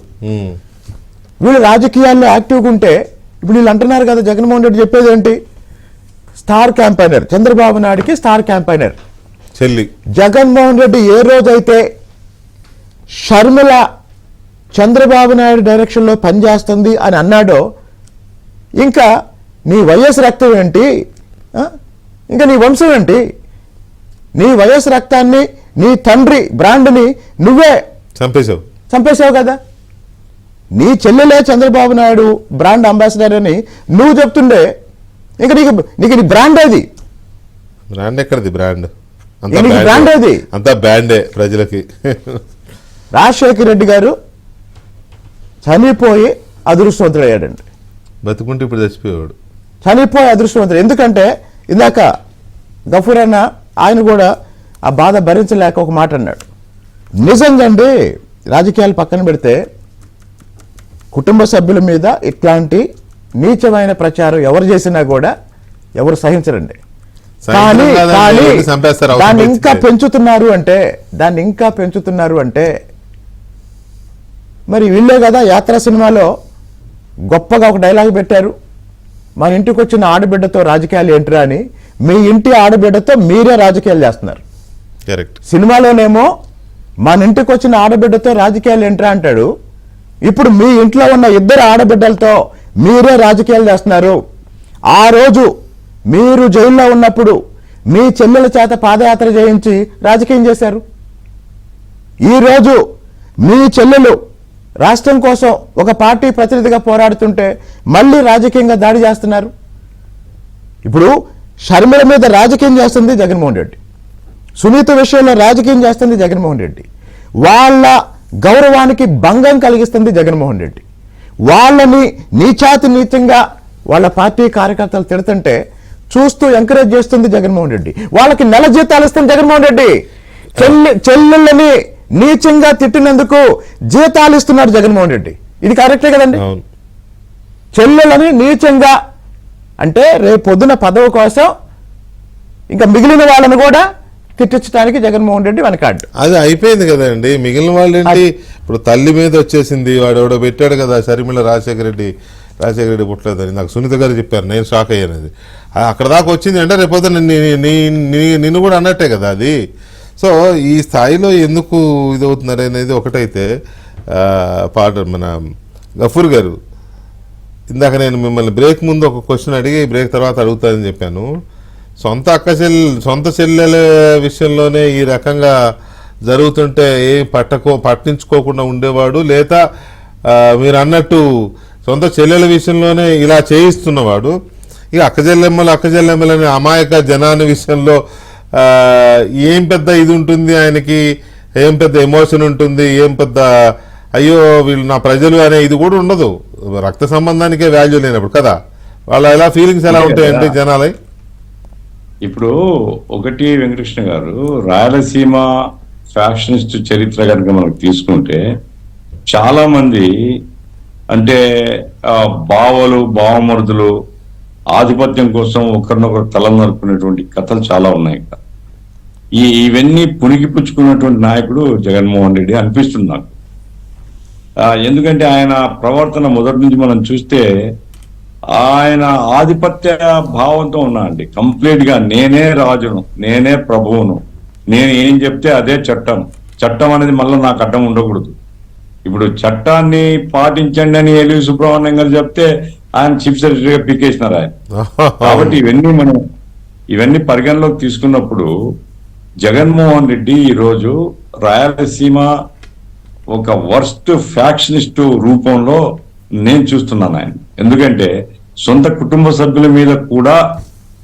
వీళ్ళు రాజకీయాల్లో యాక్టివ్గా ఉంటే ఇప్పుడు వీళ్ళు అంటున్నారు కదా, జగన్మోహన్ రెడ్డి చెప్పేది ఏంటి, స్టార్ క్యాంపైనర్ చంద్రబాబు నాయుడికి స్టార్ క్యాంపైనర్ చెల్లి. జగన్మోహన్ రెడ్డి ఏ రోజైతే షర్మిల చంద్రబాబు నాయుడు డైరెక్షన్లో పనిచేస్తుంది అని అన్నాడో, ఇంకా నీ వైఎస్ రక్తం ఏంటి, ఇంకా నీ వంశం ఏంటి, నీ వైఎస్ రక్తాన్ని, నీ తండ్రి బ్రాండ్ని నువ్వే చంపేశావు కదా. నీ చెల్లెలే చంద్రబాబు నాయుడు బ్రాండ్ అంబాసిడర్ అని నువ్వు చెప్తుండే, ఇంకా నీకు నీ బ్రాండ్ ఏది? బ్రాండ్ ఎక్కడిది? బ్రాండ్ ఏది? అంతా బ్రాండే ప్రజలకి. రాజశేఖర రెడ్డి గారు చనిపోయి అదృష్టవంతుడయ్యాడండి. బతుకుంటే ఇప్పుడు చచ్చిపోయాడు. చనిపోయి అదృష్టవంతుడు. ఎందుకంటే ఇందాక గఫూర్ అన్న ఆయన కూడా ఆ బాధ భరించలేక ఒక మాట అన్నాడు. నిజంగా అండి, రాజకీయాలు పక్కన పెడితే కుటుంబ సభ్యుల మీద ఇట్లాంటి నీచమైన ప్రచారం ఎవరు చేసినా కూడా ఎవరు సహించరండి. కానీ దాన్ని ఇంకా పెంచుతున్నారు అంటే మరి వీళ్ళే కదా. యాత్ర సినిమాలో గొప్పగా ఒక డైలాగ్ పెట్టారు, మన ఇంటికి వచ్చిన ఆడబిడ్డతో రాజకీయాలు ఏంట్రా అని. మీ ఇంటి ఆడబిడ్డతో మీరే రాజకీయాలు చేస్తున్నారు. కరెక్ట్. సినిమాలోనేమో మన ఇంటికి వచ్చిన ఆడబిడ్డతో రాజకీయాలు ఏంట్రా అంటాడు. ఇప్పుడు మీ ఇంట్లో ఉన్న ఇద్దరు ఆడబిడ్డలతో మీరే రాజకీయాలు చేస్తున్నారు. ఆ రోజు మీరు జైల్లో ఉన్నప్పుడు మీ చెల్లెల చేత పాదయాత్ర చేయించి రాజకీయం చేశారు. ఈరోజు మీ చెల్లెలు రాష్ట్రం కోసం ఒక పార్టీ ప్రతినిధిగా పోరాడుతుంటే మళ్ళీ రాజకీయంగా దాడి చేస్తున్నారు. ఇప్పుడు షర్మిల మీద రాజకీయం చేస్తుంది జగన్మోహన్ రెడ్డి, సునీత విషయంలో రాజకీయం చేస్తుంది జగన్మోహన్ రెడ్డి, వాళ్ళ గౌరవానికి భంగం కలిగిస్తుంది జగన్మోహన్ రెడ్డి, వాళ్ళని నీచాతినీతంగా వాళ్ళ పార్టీ కార్యకర్తలు తిడుతుంటే చూస్తూ ఎంకరేజ్ చేస్తుంది జగన్మోహన్ రెడ్డి, వాళ్ళకి నెల జీతాలు ఇస్తుంది జగన్మోహన్ రెడ్డి, చెల్లెళ్ళని నీచంగా తిట్టినందుకు జీతాలు ఇస్తున్నాడు జగన్మోహన్ రెడ్డి. ఇది కరెక్టే కదండి? చెల్లెలని నీచంగా అంటే రేపు పొద్దున పదవి కోసం ఇంకా మిగిలిన వాళ్ళని కూడా తిట్టించడానికి జగన్మోహన్ రెడ్డి వెనకాడు. అది అయిపోయింది కదండి. మిగిలిన వాళ్ళు ఏంటి, ఇప్పుడు తల్లి మీద వచ్చేసింది. వాడు ఎవడో పెట్టాడు కదా, షర్మిల రాజశేఖర రెడ్డి పుట్టలేదని నాకు సునీత గారు చెప్పారు. నేను షాక్ అయ్యాను. అది అక్కడ దాకా వచ్చింది అంటే రేపొద్దు నిన్ను కూడా అన్నట్టే కదా అది. సో ఈ స్థాయిలో ఎందుకు ఇది అవుతున్నారు అనేది ఒకటైతే మన గఫూర్ గారు, ఇందాక నేను మిమ్మల్ని బ్రేక్ ముందు ఒక క్వశ్చన్ అడిగి బ్రేక్ తర్వాత అడుగుతానని చెప్పాను. సొంత చెల్లెల విషయంలోనే ఈ రకంగా జరుగుతుంటే ఏం పట్టించుకోకుండా ఉండేవాడు, లేదా మీరు అన్నట్టు సొంత చెల్లెల విషయంలోనే ఇలా చేయిస్తున్నవాడు, ఇక అక్కజెల్లెమ్మలని అమాయక జనాన్ని విషయంలో ఏం పెద్ద ఇది ఉంటుంది, ఆయనకి ఏం పెద్ద ఎమోషన్ ఉంటుంది, ఏం పెద్ద అయ్యో వీళ్ళు నా ప్రజలు అనే ఇది కూడా ఉండదు. రక్త సంబంధానికే వాల్యూ లేనప్పుడు కదా వాళ్ళ ఎలా ఫీలింగ్స్ ఎలా ఉంటాయండి జనాలై. ఇప్పుడు ఒకటి వెంకటకృష్ణ గారు, రాయలసీమ ఫ్యాక్షనిస్ట్ చరిత్ర కనుక మనకు తీసుకుంటే చాలా మంది అంటే బావలు బావమరుదులు ఆధిపత్యం కోసం ఒకరినొకరు తల నరుకునేటువంటి కథలు చాలా ఉన్నాయి ఇక్కడ. ఇవన్నీ పుణికిపుచ్చుకున్నటువంటి నాయకుడు జగన్మోహన్ రెడ్డి అనిపిస్తుంది నాకు. ఎందుకంటే ఆయన ప్రవర్తన మొదటి నుంచి మనం చూస్తే ఆయన ఆధిపత్య భావంతో ఉన్నాడండి. కంప్లీట్ గా నేనే రాజును, నేనే ప్రభువును, నేను ఏం చెప్తే అదే చట్టం అనేది మళ్ళీ నాకు అడ్డం ఉండకూడదు. ఇప్పుడు చట్టాన్ని పాటించండి అని ఎల్వి సుబ్రహ్మణ్యం గారు చెప్తే ఆయన చీఫ్ సెక్రటరీగా పీకేసినారు ఆయన. కాబట్టి ఇవన్నీ పరిగణలోకి తీసుకున్నప్పుడు జగన్మోహన్ రెడ్డి ఈరోజు రాయలసీమ ఒక వర్స్ట్ ఫ్యాక్షనిస్ట్ రూపంలో నేను చూస్తున్నాను ఆయన. ఎందుకంటే సొంత కుటుంబ సభ్యుల మీద కూడా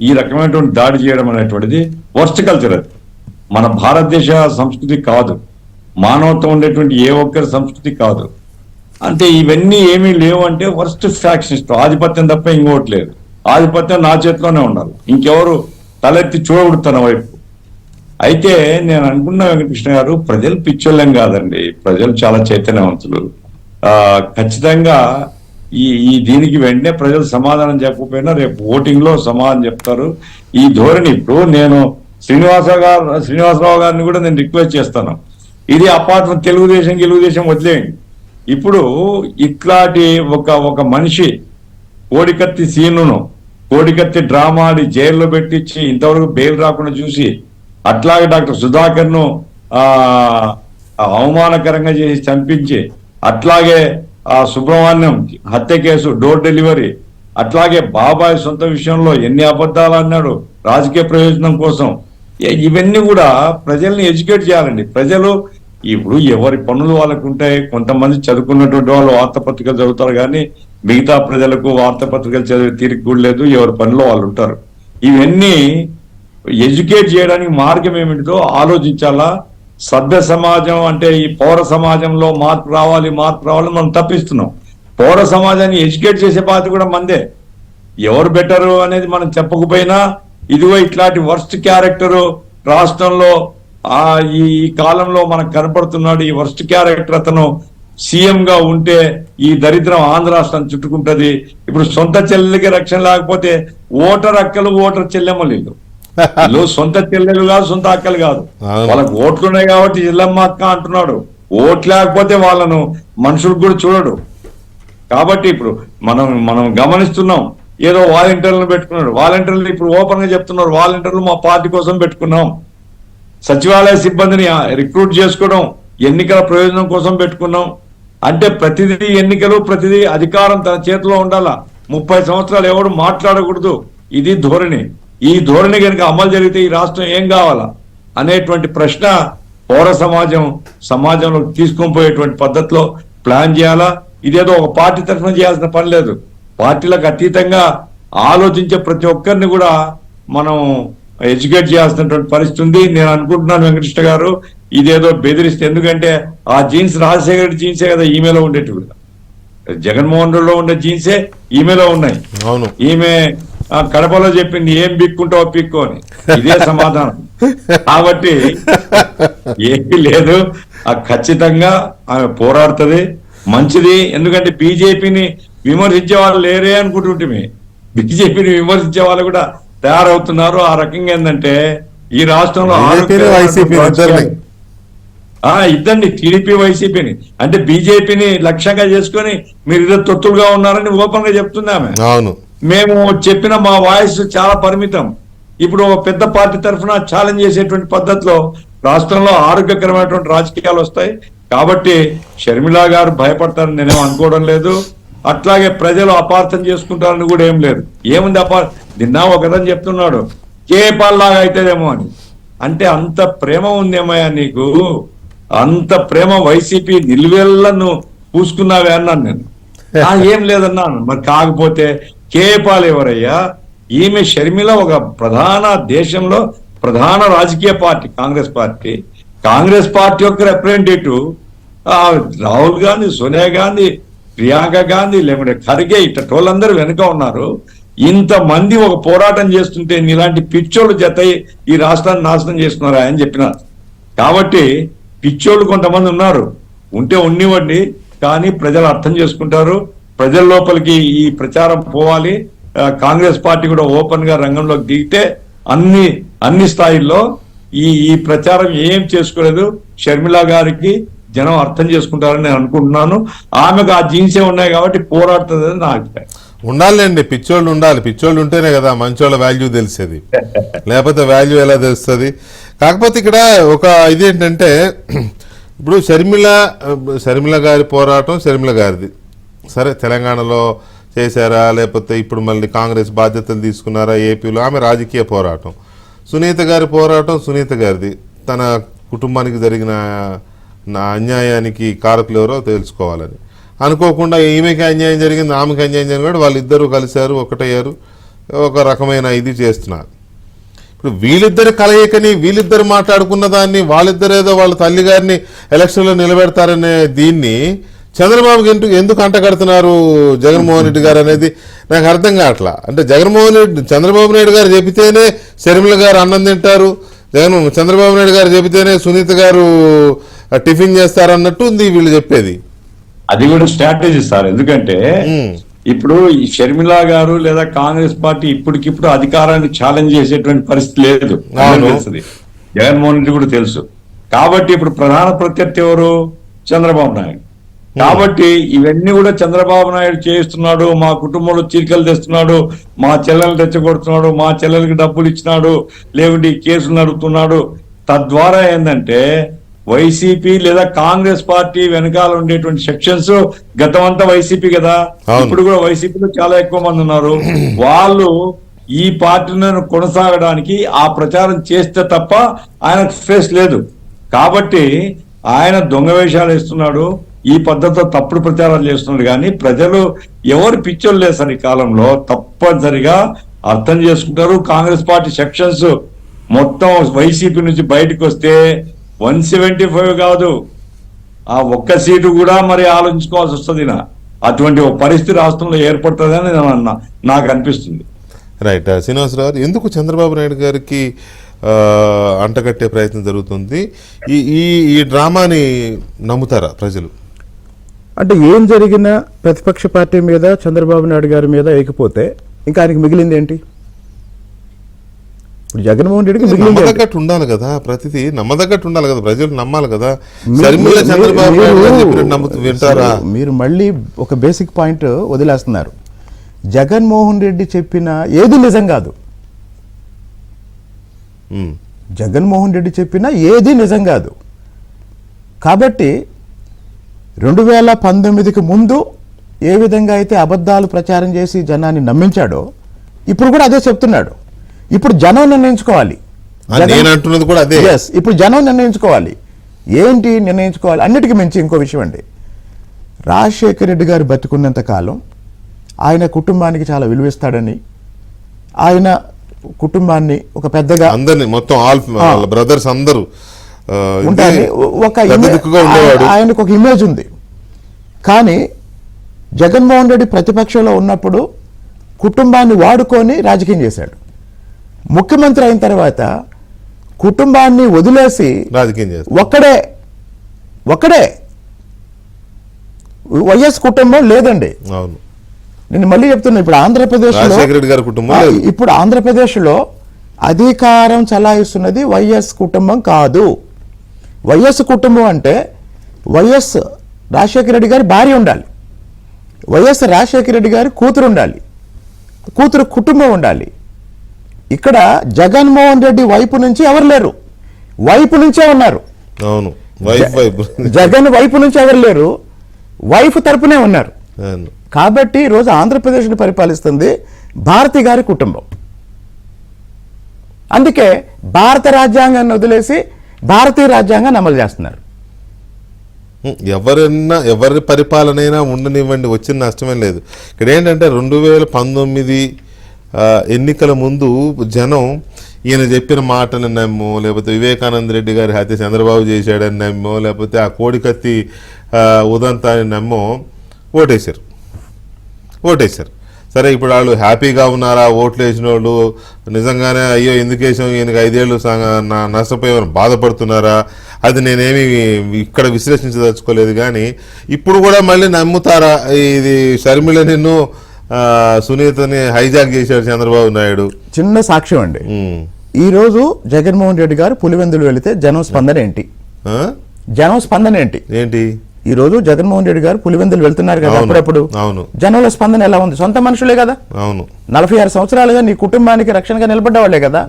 ఈ రకమైనటువంటి దాడి చేయడం అనేటువంటిది వర్స్ట్ కల్చర్. అది మన భారతదేశ సంస్కృతి కాదు, మానవత్వం ఉండేటువంటి ఏ ఒక్కరి సంస్కృతి కాదు. అంటే ఇవన్నీ ఏమీ లేవు అంటే వర్స్ట్ ఫ్యాక్షనిస్ట్, ఆధిపత్యం తప్ప ఇంకోటి లేదు. ఆధిపత్యం నా చేతిలోనే ఉండాలి, ఇంకెవరు తలెత్తి చూడకూడదు తన వైపు. అయితే నేను అనుకున్నా వెంకటకృష్ణ గారు, ప్రజలు పిచ్చోళ్ళం కాదండి, ప్రజలు చాలా చైతన్యవంతులు. ఖచ్చితంగా ఈ దీనికి వెంటనే ప్రజలు సమాధానం చెప్పకపోయినా రేపు ఓటింగ్ లో సమాధానం చెప్తారు. ఈ ధోరణి ఇప్పుడు నేను శ్రీనివాసరావు గారిని కూడా నేను రిక్వెస్ట్ చేస్తాను, ఇది అపార్ట్ తెలుగుదేశం వదిలేయండి. ఇప్పుడు ఇట్లాంటి ఒక మనిషి కోడికత్తి సీనును కోడికత్తి డ్రామా ఆడి జైల్లో పెట్టించి ఇంతవరకు బెయిల్ రాకుండా చూసి, అట్లాగే డాక్టర్ సుధాకర్ ను అవమానకరంగా చేసి చంపించి, అట్లాగే సుబ్రహ్మణ్యం హత్య కేసు డోర్ డెలివరీ, అట్లాగే బాబాయ్ సొంత విషయంలో ఎన్ని అబద్ధాలు అన్నాడు రాజకీయ ప్రయోజనం కోసం. ఇవన్నీ కూడా ప్రజల్ని ఎడ్యుకేట్ చేయాలండి. ప్రజలు ఇప్పుడు ఎవరి పనులు వాళ్ళకు ఉంటాయి. కొంతమంది చదువుకున్నటువంటి వాళ్ళు వార్తాపత్రికలు చదువుతారు, కానీ మిగతా ప్రజలకు వార్తాపత్రికలు చదివే తీరిక కూడా లేదు, ఎవరి పనిలో వాళ్ళు ఉంటారు. ఇవన్నీ ఎడ్యుకేట్ చేయడానికి మార్గం ఏమిటిదో ఆలోచించాలా. సభ్య సమాజం అంటే ఈ పౌర సమాజంలో మార్పు రావాలి మనం తప్పిస్తున్నాం. పౌర సమాజాన్ని ఎడ్యుకేట్ చేసే బాధ్యత కూడా మందే. ఎవరు బెటరు అనేది మనం చెప్పకపోయినా ఇదిగో ఇట్లాంటి వర్స్ట్ క్యారెక్టర్ రాష్ట్రంలో ఈ కాలంలో మనకు కనపడుతున్నాడు. ఈ వర్స్ట్ క్యారెక్టర్ అతను సీఎం గా ఉంటే ఈ దరిద్రం ఆంధ్ర రాష్ట్రాన్ని చుట్టుకుంటది. ఇప్పుడు సొంత చెల్లెలకి రక్షణ లేకపోతే ఓటర్ చెల్లెమ్మలు వీళ్ళు సొంత చెల్లెలు కాదు, సొంత అక్కలు కాదు, వాళ్ళకి ఓట్లున్నాయి కాబట్టి చెల్లెమ్మ అక్క అంటున్నాడు. ఓట్లు లేకపోతే వాళ్ళను మనుషులకు కూడా చూడడు. కాబట్టి ఇప్పుడు మనం గమనిస్తున్నాం, ఏదో వాలంటీర్లను పెట్టుకున్నాడు. వాలంటీర్లు ఇప్పుడు ఓపెన్ గా చెప్తున్నారు, వాలంటీర్లు మా పార్టీ కోసం పెట్టుకున్నాం. సచివాలయ సిబ్బందిని రిక్రూట్ చేసుకోవడం ఎన్నికల ప్రయోజనం కోసం పెట్టుకున్నాం. అంటే ప్రతిదీ ఎన్నికలు, ప్రతిదీ అధికారం తన చేతిలో ఉండాలా. 30 సంవత్సరాలు ఎవడు మాట్లాడకూడదు. ఇది ధోరణి. ఈ ధోరణి కనుక అమలు జరిగితే ఈ రాష్ట్రం ఏం కావాలా అనేటువంటి ప్రశ్న పౌర సమాజంలో తీసుకొని పోయేటువంటి పద్ధతిలో ప్లాన్ చేయాలా. ఇదేదో ఒక పార్టీ తరఫున చేయాల్సిన పని లేదు. పార్టీలకు అతీతంగా ఆలోచించే ప్రతి ఒక్కరిని కూడా మనం ఎడ్యుకేట్ చేయాల్సినటువంటి పరిస్థితి ఉంది. నేను అనుకుంటున్నాను వెంకటకృష్ణ గారు, ఇదేదో బెదిరిస్తే, ఎందుకంటే ఆ జీన్స్ రాజశేఖర రెడ్డి జీన్సే కదా ఈమెలో ఉండేటివి, జగన్మోహన్ రెడ్డిలో ఉండే జీన్సే ఈమెలో ఉన్నాయి. అవును, ఈమె కడపలో చెప్పింది ఏం బిక్కుంటావో పిక్కు అని, ఇదే సమాధానం. కాబట్టి ఏమీ లేదు, ఖచ్చితంగా ఆమె పోరాడుతుంది, మంచిది. ఎందుకంటే బీజేపీని విమర్శించే వాళ్ళు లేరే అనుకుంటుంటే బీజేపీని విమర్శించే వాళ్ళు కూడా తయారవుతున్నారు. ఆ రకంగా ఏంటంటే ఈ రాష్ట్రంలో ఇద్దండి టీడీపీ వైసీపీని, అంటే బీజేపీని లక్ష్యంగా చేసుకొని మీరు ఇద్దరు తొత్తులుగా ఉన్నారని ఓపెన్ గా చెప్తుంది ఆమె. అవును, మేము చెప్పిన మా వాయిస్ చాలా పరిమితం. ఇప్పుడు ఒక పెద్ద పార్టీ తరఫున ఛాలెంజ్ చేసేటువంటి పద్ధతిలో రాష్ట్రంలో ఆరోగ్యకరమైనటువంటి రాజకీయాలు వస్తాయి. కాబట్టి షర్మిల గారు భయపడతారని నేనేం అనుకోవడం లేదు. అట్లాగే ప్రజలు అపార్థం చేసుకుంటారని కూడా ఏం లేదు. ఏముంది నిన్న ఒకదని చెప్తున్నాడు కేపాల్ లాగా అవుతుందేమో అని. అంటే అంత ప్రేమ ఉందేమయ్యా నీకు, అంత ప్రేమ వైసీపీ నిలువెల్లను పూసుకున్నావే అన్నాను నేను. ఏం లేదన్నాను. మరి కాకపోతే కేపాల్ ఎవరయ్యా? ఈమె షర్మిల ఒక దేశంలో ప్రధాన రాజకీయ పార్టీ కాంగ్రెస్ పార్టీ యొక్క రిప్రజెంటేటివ్. రాహుల్ గాంధీ, సోనియా గాంధీ, ప్రియాంక గాంధీ, లేకుంటే ఖర్గే, ఇట్టోళ్ళందరూ వెనుక ఉన్నారు. ఇంతమంది ఒక పోరాటం చేస్తుంటే నీలాంటి పిచ్చోళ్ళు జత ఈ రాష్ట్రాన్ని నాశనం చేస్తున్నారు అని చెప్పినారు. కాబట్టి పిచ్చోళ్ళు కొంతమంది ఉన్నారు, ఉంటే ఉన్నివ్వండి, కానీ ప్రజలు అర్థం చేసుకుంటారు. ప్రజల లోపలికి ఈ ప్రచారం పోవాలి. కాంగ్రెస్ పార్టీ కూడా ఓపెన్ గా రంగంలోకి దిగితే అన్ని స్థాయిల్లో ఈ ప్రచారం ఏం చేసుకోలేదు. షర్మిల గారికి జనం అర్థం చేసుకుంటారని నేను అనుకుంటున్నాను. ఆమెకు ఆ జీన్సే ఉన్నాయి కాబట్టి పోరాడుతుందని నా అభిప్రాయం. ఉండాలండి, పిచ్చోళ్ళు ఉండాలి. పిచ్చోళ్ళు ఉంటేనే కదా మంచోళ్ళ వాల్యూ తెలిసేది, లేకపోతే వాల్యూ ఎలా తెలుస్తుంది? కాకపోతే ఇక్కడ ఒక ఇదేంటంటే, ఇప్పుడు షర్మిల గారి పోరాటం షర్మిల గారిది సరే, తెలంగాణలో చేశారా, లేకపోతే ఇప్పుడు మళ్ళీ కాంగ్రెస్ బాధ్యతలు తీసుకున్నారా ఏపీలో, ఆమె రాజకీయ పోరాటం. సునీత గారి పోరాటం సునీత గారిది, తన కుటుంబానికి జరిగిన అన్యాయానికి కారకులు ఎవరో తెలుసుకోవాలని. అనుకోకుండా ఈమెకి అన్యాయం జరిగింది, ఆమెకి అన్యాయం జరిగింది, వాళ్ళిద్దరూ కలిశారు, ఒకటయ్యారు, ఒక రకమైన ఇది చేస్తున్నారు. ఇప్పుడు వీళ్ళిద్దరి కలయికని, వీళ్ళిద్దరు మాట్లాడుకున్న దాన్ని, వాళ్ళిద్దరేదో వాళ్ళ తల్లి గారిని ఎలక్షన్లో నిలబెడతారనే దీన్ని చంద్రబాబుకి ఎందుకు అంటగడుతున్నారు జగన్మోహన్ రెడ్డి గారు అనేది నాకు అర్థం కావట్లా. అంటే చంద్రబాబు నాయుడు గారు చెబితేనే షర్మిల గారు అన్నం తింటారు, చంద్రబాబు నాయుడు గారు చెబితేనే సునీత గారు టిఫిన్ చేస్తారు అన్నట్టు ఉంది వీళ్ళు చెప్పేది. అది కూడా స్ట్రాటజీ సార్. ఎందుకంటే ఇప్పుడు ఈ షర్మిల గారు లేదా కాంగ్రెస్ పార్టీ ఇప్పటికిప్పుడు అధికారాన్ని ఛాలెంజ్ చేసేటువంటి పరిస్థితి లేదు, తెలుస్తుంది, జగన్మోహన్ రెడ్డి కూడా తెలుసు. కాబట్టి ఇప్పుడు ప్రధాన ప్రత్యర్థి ఎవరు? చంద్రబాబు నాయుడు. కాబట్టి ఇవన్నీ కూడా చంద్రబాబు నాయుడు చేస్తున్నాడు, మా కుటుంబంలో చీలికలు తెస్తున్నాడు, మా చెల్లెలు తెచ్చగొడుతున్నాడు, మా చెల్లెలకి డబ్బులు ఇచ్చినాడు, లేకుంటే ఈ కేసులు నడుపుతున్నాడు. తద్వారా ఏంటంటే వైసీపీ లేదా కాంగ్రెస్ పార్టీ వెనకాల ఉండేటువంటి సెక్షన్స్, గతమంతా వైసీపీ కదా, ఇప్పుడు కూడా వైసీపీలో చాలా ఎక్కువ మంది ఉన్నారు. వాళ్ళు ఈ పార్టీలను కొనసాగడానికి ఆ ప్రచారం చేస్తే తప్ప ఆయనకు ఫేస్ లేదు. కాబట్టి ఆయన దొంగ వేషాలు వేస్తున్నాడు, ఈ పద్ధతిలో తప్పుడు ప్రచారాలు చేస్తున్నాడు. కానీ ప్రజలు ఎవరు పిచ్చోళ్ళు లేదు సార్. ఈ కాలంలో తప్పనిసరిగా అర్థం చేసుకుంటారు. కాంగ్రెస్ పార్టీ సెక్షన్స్ మొత్తం వైసీపీ నుంచి బయటకు వస్తే 175 కాదు, ఆ ఒక్క సీటు కూడా మరి ఆలోచించుకోవాల్సి వస్తుంది. అటువంటి ఒక పరిస్థితి రాష్ట్రంలో ఏర్పడుతుందని నాకు అనిపిస్తుంది. రైట్. శ్రీనివాసరావు, ఎందుకు చంద్రబాబు నాయుడు గారికి అంటగట్టే ప్రయత్నం జరుగుతుంది? ఈ డ్రామాని నమ్ముతారా ప్రజలు? అంటే ఏం జరిగినా ప్రతిపక్ష పార్టీ మీద, చంద్రబాబు నాయుడు గారి మీద ఏకపోతే ఇంకా ఆయనకి మిగిలింది ఏంటి? ఇప్పుడు జగన్మోహన్ రెడ్డికి నమ్మదగ్గట్టు ఉండాలి కదా, ప్రతిదీ నమ్మదగ్గట్టు ఉండాలి కదా, ప్రజలు నమ్మాలి కదా. చంద్రబాబు నాయుడు వింటారా? మీరు మళ్ళీ ఒక బేసిక్ పాయింట్ వదిలేస్తున్నారు. జగన్మోహన్ రెడ్డి చెప్పిన ఏది నిజం కాదు. జగన్మోహన్ రెడ్డి చెప్పిన ఏది నిజం కాదు. కాబట్టి 2019కి ముందు ఏ విధంగా అయితే అబద్ధాలు ప్రచారం చేసి జనాన్ని నమ్మించాడో ఇప్పుడు కూడా అదే చెప్తున్నాడు. ఇప్పుడు జనం నిర్ణయించుకోవాలి. నేను అంటున్నది కూడా అదే. ఇప్పుడు జనం నిర్ణయించుకోవాలి. ఏంటి నిర్ణయించుకోవాలి? అన్నిటికీ మించి ఇంకో విషయం అండి, రాజశేఖర రెడ్డి గారు బతుకున్నంత కాలం ఆయన కుటుంబానికి చాలా విలువిస్తాడని, ఆయన కుటుంబాన్ని ఒక పెద్దగా అందరినీ మొత్తం ఆల్ బ్రదర్స్ అందరూ ఉంటారని ఆయనకు ఒక ఇమేజ్ ఉంది. కానీ జగన్మోహన్ రెడ్డి ప్రతిపక్షంలో ఉన్నప్పుడు కుటుంబాన్ని వాడుకొని రాజకీయం చేశాడు. ముఖ్యమంత్రి అయిన తర్వాత కుటుంబాన్ని వదిలేసి రాజకీయం చేశాడు. ఒక్కడే వైఎస్ కుటుంబం లేదండి. అవును, నేను మళ్ళీ చెప్తున్నా, ఇప్పుడు ఆంధ్రప్రదేశ్లో అధికారం చలాయిస్తున్నది వైఎస్ కుటుంబం కాదు. వైఎస్ కుటుంబం అంటే వైఎస్ రాజశేఖర రెడ్డి గారి భార్య ఉండాలి, వైఎస్ రాజశేఖర రెడ్డి గారి కూతురు ఉండాలి, కూతురు కుటుంబం ఉండాలి. ఇక్కడ జగన్మోహన్ రెడ్డి వైపు నుంచి ఎవరు లేరు, వైపు నుంచే ఉన్నారు. అవును, జగన్ వైపు నుంచి ఎవరు లేరు, వైఫ్ తరపునే ఉన్నారు. కాబట్టి ఈరోజు ఆంధ్రప్రదేశ్ని పరిపాలిస్తుంది భారతి గారి కుటుంబం. అందుకే భారత రాజ్యాంగాన్ని వదిలేసి భారతీయ రాజ్యాంగాన్ని అమలు చేస్తున్నారు. ఎవరి పరిపాలనైనా ఉండనివ్వండి, వచ్చిన నష్టమే లేదు. ఇక్కడ ఏంటంటే 2019 ఎన్నికల ముందు జనం ఈయన చెప్పిన మాటని నమ్మో, లేకపోతే వివేకానంద రెడ్డి గారి హత్య చంద్రబాబు చేశాడని నమ్మో, లేకపోతే ఆ కోడికత్తి ఉదంతాన్ని నమ్మో ఓటేశారు. సరే, ఇప్పుడు వాళ్ళు హ్యాపీగా ఉన్నారా? ఓట్లు వేసిన వాళ్ళు నిజంగానే అయ్యో ఎందుకు వేసాం ఈయనకి 5 ఏళ్ళు నష్టపోయేవారు బాధపడుతున్నారా? అది నేనేమి ఇక్కడ విశ్లేషించదలుచుకోలేదు. కానీ ఇప్పుడు కూడా మళ్ళీ నమ్ముతారా? ఇది షర్మిల నిన్ను సునీతని హైజాక్ చేశాడు చంద్రబాబు నాయుడు. చిన్న సాక్ష్యం అండి. ఈ రోజు జగన్మోహన్ రెడ్డి గారు పులివెందులు వెళితే జనం స్పందన ఏంటి? ఈ రోజు జగన్మోహన్ రెడ్డి గారు పులివెందులు వెళ్తున్నారు కదా అప్పుడప్పుడు. జనంలో స్పందన ఎలా ఉంది? సొంత మనుషులే కదా, 46 సంవత్సరాలుగా నీ కుటుంబానికి రక్షణగా నిలబడ్డ వాళ్ళే కదా.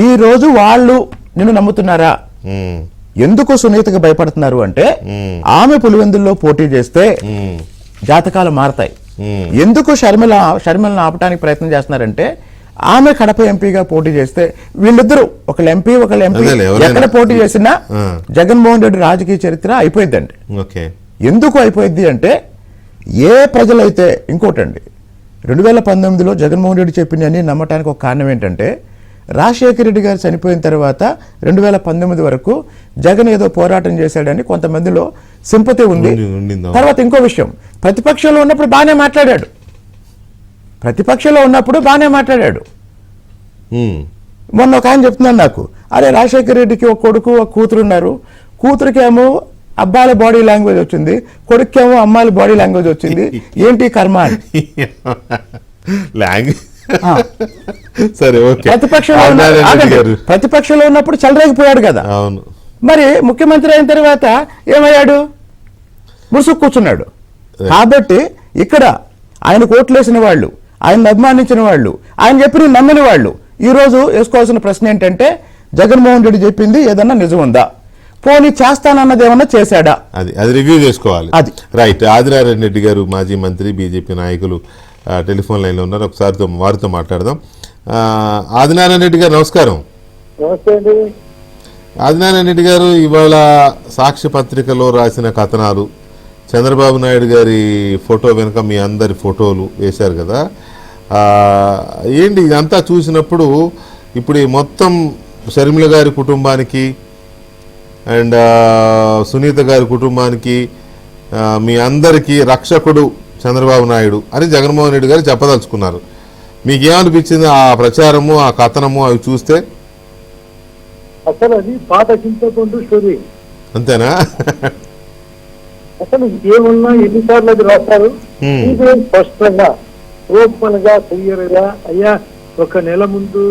ఈ రోజు వాళ్ళు నిన్ను నమ్ముతున్నారా? ఎందుకు సునీతకు భయపడుతున్నారు అంటే ఆమె పులివెందుల్లో పోటీ చేస్తే జాతకాలు మారతాయి. ఎందుకు షర్మిలను ఆపడానికి ప్రయత్నం చేస్తున్నారంటే ఆమె కడప ఎంపీగా పోటీ చేస్తే వీళ్ళిద్దరూ ఒకళ్ళు ఎంపీ ఎక్కడ పోటీ చేసినా జగన్మోహన్ రెడ్డి రాజకీయ చరిత్ర అయిపోయిందండి. ఎందుకు అయిపోయింది అంటే ఏ ప్రజలైతే ఇంకోటండి 2019లో జగన్మోహన్ రెడ్డి చెప్పినని నమ్మటానికి ఒక కారణం ఏంటంటే రాజశేఖర రెడ్డి గారు చనిపోయిన తర్వాత 2019 వరకు జగన్ ఏదో పోరాటం చేశాడని కొంతమందిలో సింపతి ఉంది. తర్వాత ఇంకో విషయం, ప్రతిపక్షంలో ఉన్నప్పుడు బాగానే మాట్లాడాడు. మొన్న ఒక ఆయన చెప్తున్నాను నాకు, అరే రాజశేఖర రెడ్డికి ఒక కొడుకు ఒక కూతురు ఉన్నారు, కూతురికేమో అబ్బాయిల బాడీ లాంగ్వేజ్ వచ్చింది, కొడుకేమో అమ్మాయిల బాడీ లాంగ్వేజ్ వచ్చింది, ఏంటి కర్మ అని. ప్రతిపక్షంలో ఉన్నప్పుడు చెలరేగిపోయాడు కదా. మరి ముఖ్యమంత్రి అయిన తర్వాత ఏమయ్యాడు? ముసుగు కూర్చున్నాడు. కాబట్టి ఇక్కడ ఆయన ఓట్లేసిన వాళ్ళు, ఆయన అభిమానించిన వాళ్ళు, ఆయన చెప్పిన నమ్మిన వాళ్ళు ఈ రోజు వేసుకోవాల్సిన ప్రశ్న ఏంటంటే జగన్మోహన్ రెడ్డి చెప్పింది ఏదన్నా నిజం ఉందా, పోనీ చేస్తానన్నది ఏమన్నా చేశాడా, అది రివ్యూ చేసుకోవాలి. అది రైట్. ఆదినారాయణ రెడ్డి గారు మాజీ మంత్రి, బీజేపీ నాయకులు టెలిఫోన్ లైన్లో ఉన్నారు. ఒకసారి వారితో మాట్లాడదాం. ఆదినారాయణ రెడ్డి గారు నమస్కారం. ఆదినారాయణ రెడ్డి గారు, ఇవాళ సాక్షి పత్రికలో రాసిన కథనాలు, చంద్రబాబు నాయుడు గారి ఫోటో వెనుక మీ అందరి ఫోటోలు వేశారు కదా, ఏంటి ఇదంతా చూసినప్పుడు ఇప్పుడు ఈ మొత్తం షర్మిల గారి కుటుంబానికి అండ్ సునీత గారి కుటుంబానికి మీ అందరికీ రక్షకుడు చంద్రబాబు నాయుడు అని జగన్మోహన్ రెడ్డి గారు చెప్పదలుచుకున్నారు. మీకేమనిపించింది ఆ ప్రచారము, ఆ కథనము అవి చూస్తే? అసలు అది పాత చింతకుంటూ స్టోరీ అంతేనా? అసలు ఏమన్నా ఎన్నిసార్లు అది రాస్తారు. స్పష్టంగా ఓపెన్ గా క్లియర్ గా, అయ్యా 1 నెల ముందు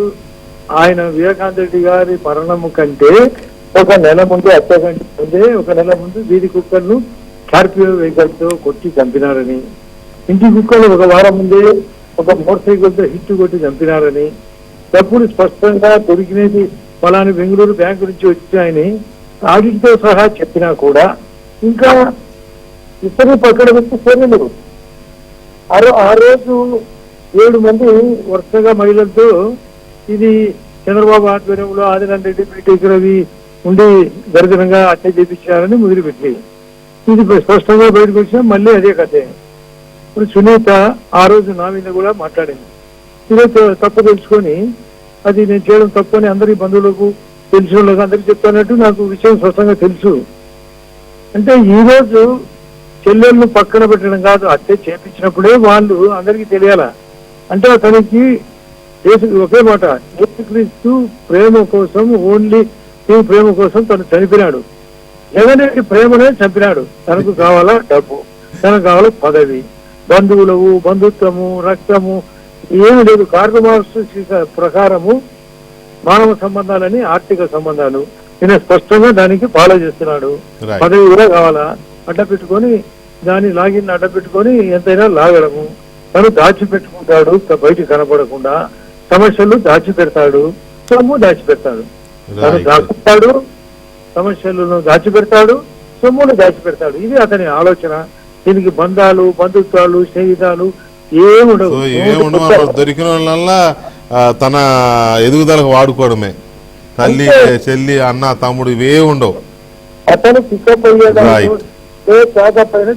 ఆయన వివేకానంద రెడ్డి గారి మరణము కంటే 1 నెల ముందు, హత్య కంటే ముందే 1 నెల ముందు వీధి కుక్కలను స్కార్పియో వెహికల్ తో కొట్టి చంపినారని, ఇంటి కుక్కలు 1 వారం ముందే ఒక మోటార్ సైకిల్ తో హిట్ కొట్టి చంపినారని, డబ్బులు స్పష్టంగా దొరికినది ఫలాని బెంగళూరు బ్యాంకు నుంచి వచ్చాయని ఆడిట్ తో సహా చెప్పినా కూడా ఇంకా ఇతరులు పక్కన పెట్టి చర్యలు. ఆ రోజు 7 మంది వరుసగా మహిళలతో ఇది చంద్రబాబు ఆధ్వర్యంలో ఆదినారాయణ రెడ్డి, బీటెక్ రవి ఉండి దరిద్రంగా హత్య చేపించారని మొదలుపెట్టి ఇది స్పష్టంగా బయటకు వచ్చినా మళ్ళీ అదే కథే. ఇప్పుడు సునీత ఆ రోజు నా మీద కూడా మాట్లాడింది. ఇదే తప్పు తెలుసుకొని అది నేను చేయడం తప్పు అని అందరి బంధువులకు తెలిసిన వాళ్ళకి అందరికి చెప్తానట్టు నాకు విషయం స్పష్టంగా తెలుసు. అంటే ఈ రోజు చెల్లెళ్ళు పక్కన పెట్టడం కాదు, హత్య చేపించినప్పుడే వాళ్ళు అందరికీ తెలియాల. అంటే అతనికి ఒకే మాట, యేసుక్రీస్తు ప్రేమ కోసం, ఓన్లీ ఈ ప్రేమ కోసం తను చనిపోయినాడు. జగన్ రెడ్డి ప్రేమనే చంపినాడు. తనకు కావాలా డబ్బు, తనకు కావాలా పదవి, బంధువులవు, బంధుత్వము, రక్తము ఏమి లేదు. కార్ల్ మార్క్స్ ప్రకారము మానవ సంబంధాలని ఆర్థిక సంబంధాలు. ఈయన స్పష్టంగా దానికి ఫాలో చేస్తున్నాడు. Right. పదవి కూడా కావాలా, అడ్డ పెట్టుకొని దాన్ని లాగిన్ అడ్డ పెట్టుకొని ఎంతైనా లాగడము. తను దాచిపెట్టుకుంటాడు, బయటికి కనపడకుండా సమస్యలు దాచిపెడతాడు, సొమ్ము దాచిపెడతాడు. తను Right. దాచుతాడు, సమస్యలను దాచిపెడతాడు, సొమ్మును దాచిపెడతాడు. ఇది అతని ఆలోచన. దీనికి బంధాలు, బంధుత్వాలు, స్నేహితాలు ఏముండవు. సో ఏముండవు, అప్పుడు దొరికిన వాళ్ళల్లా తన ఎదుగుదలకు వాడుకోవడమే. తల్లి, చెల్లి, అన్న, తమ్ముడు ఇవే ఉండవు. అతను పికప్ అయ్యేదాన్ని Right. ఏ పేద పైన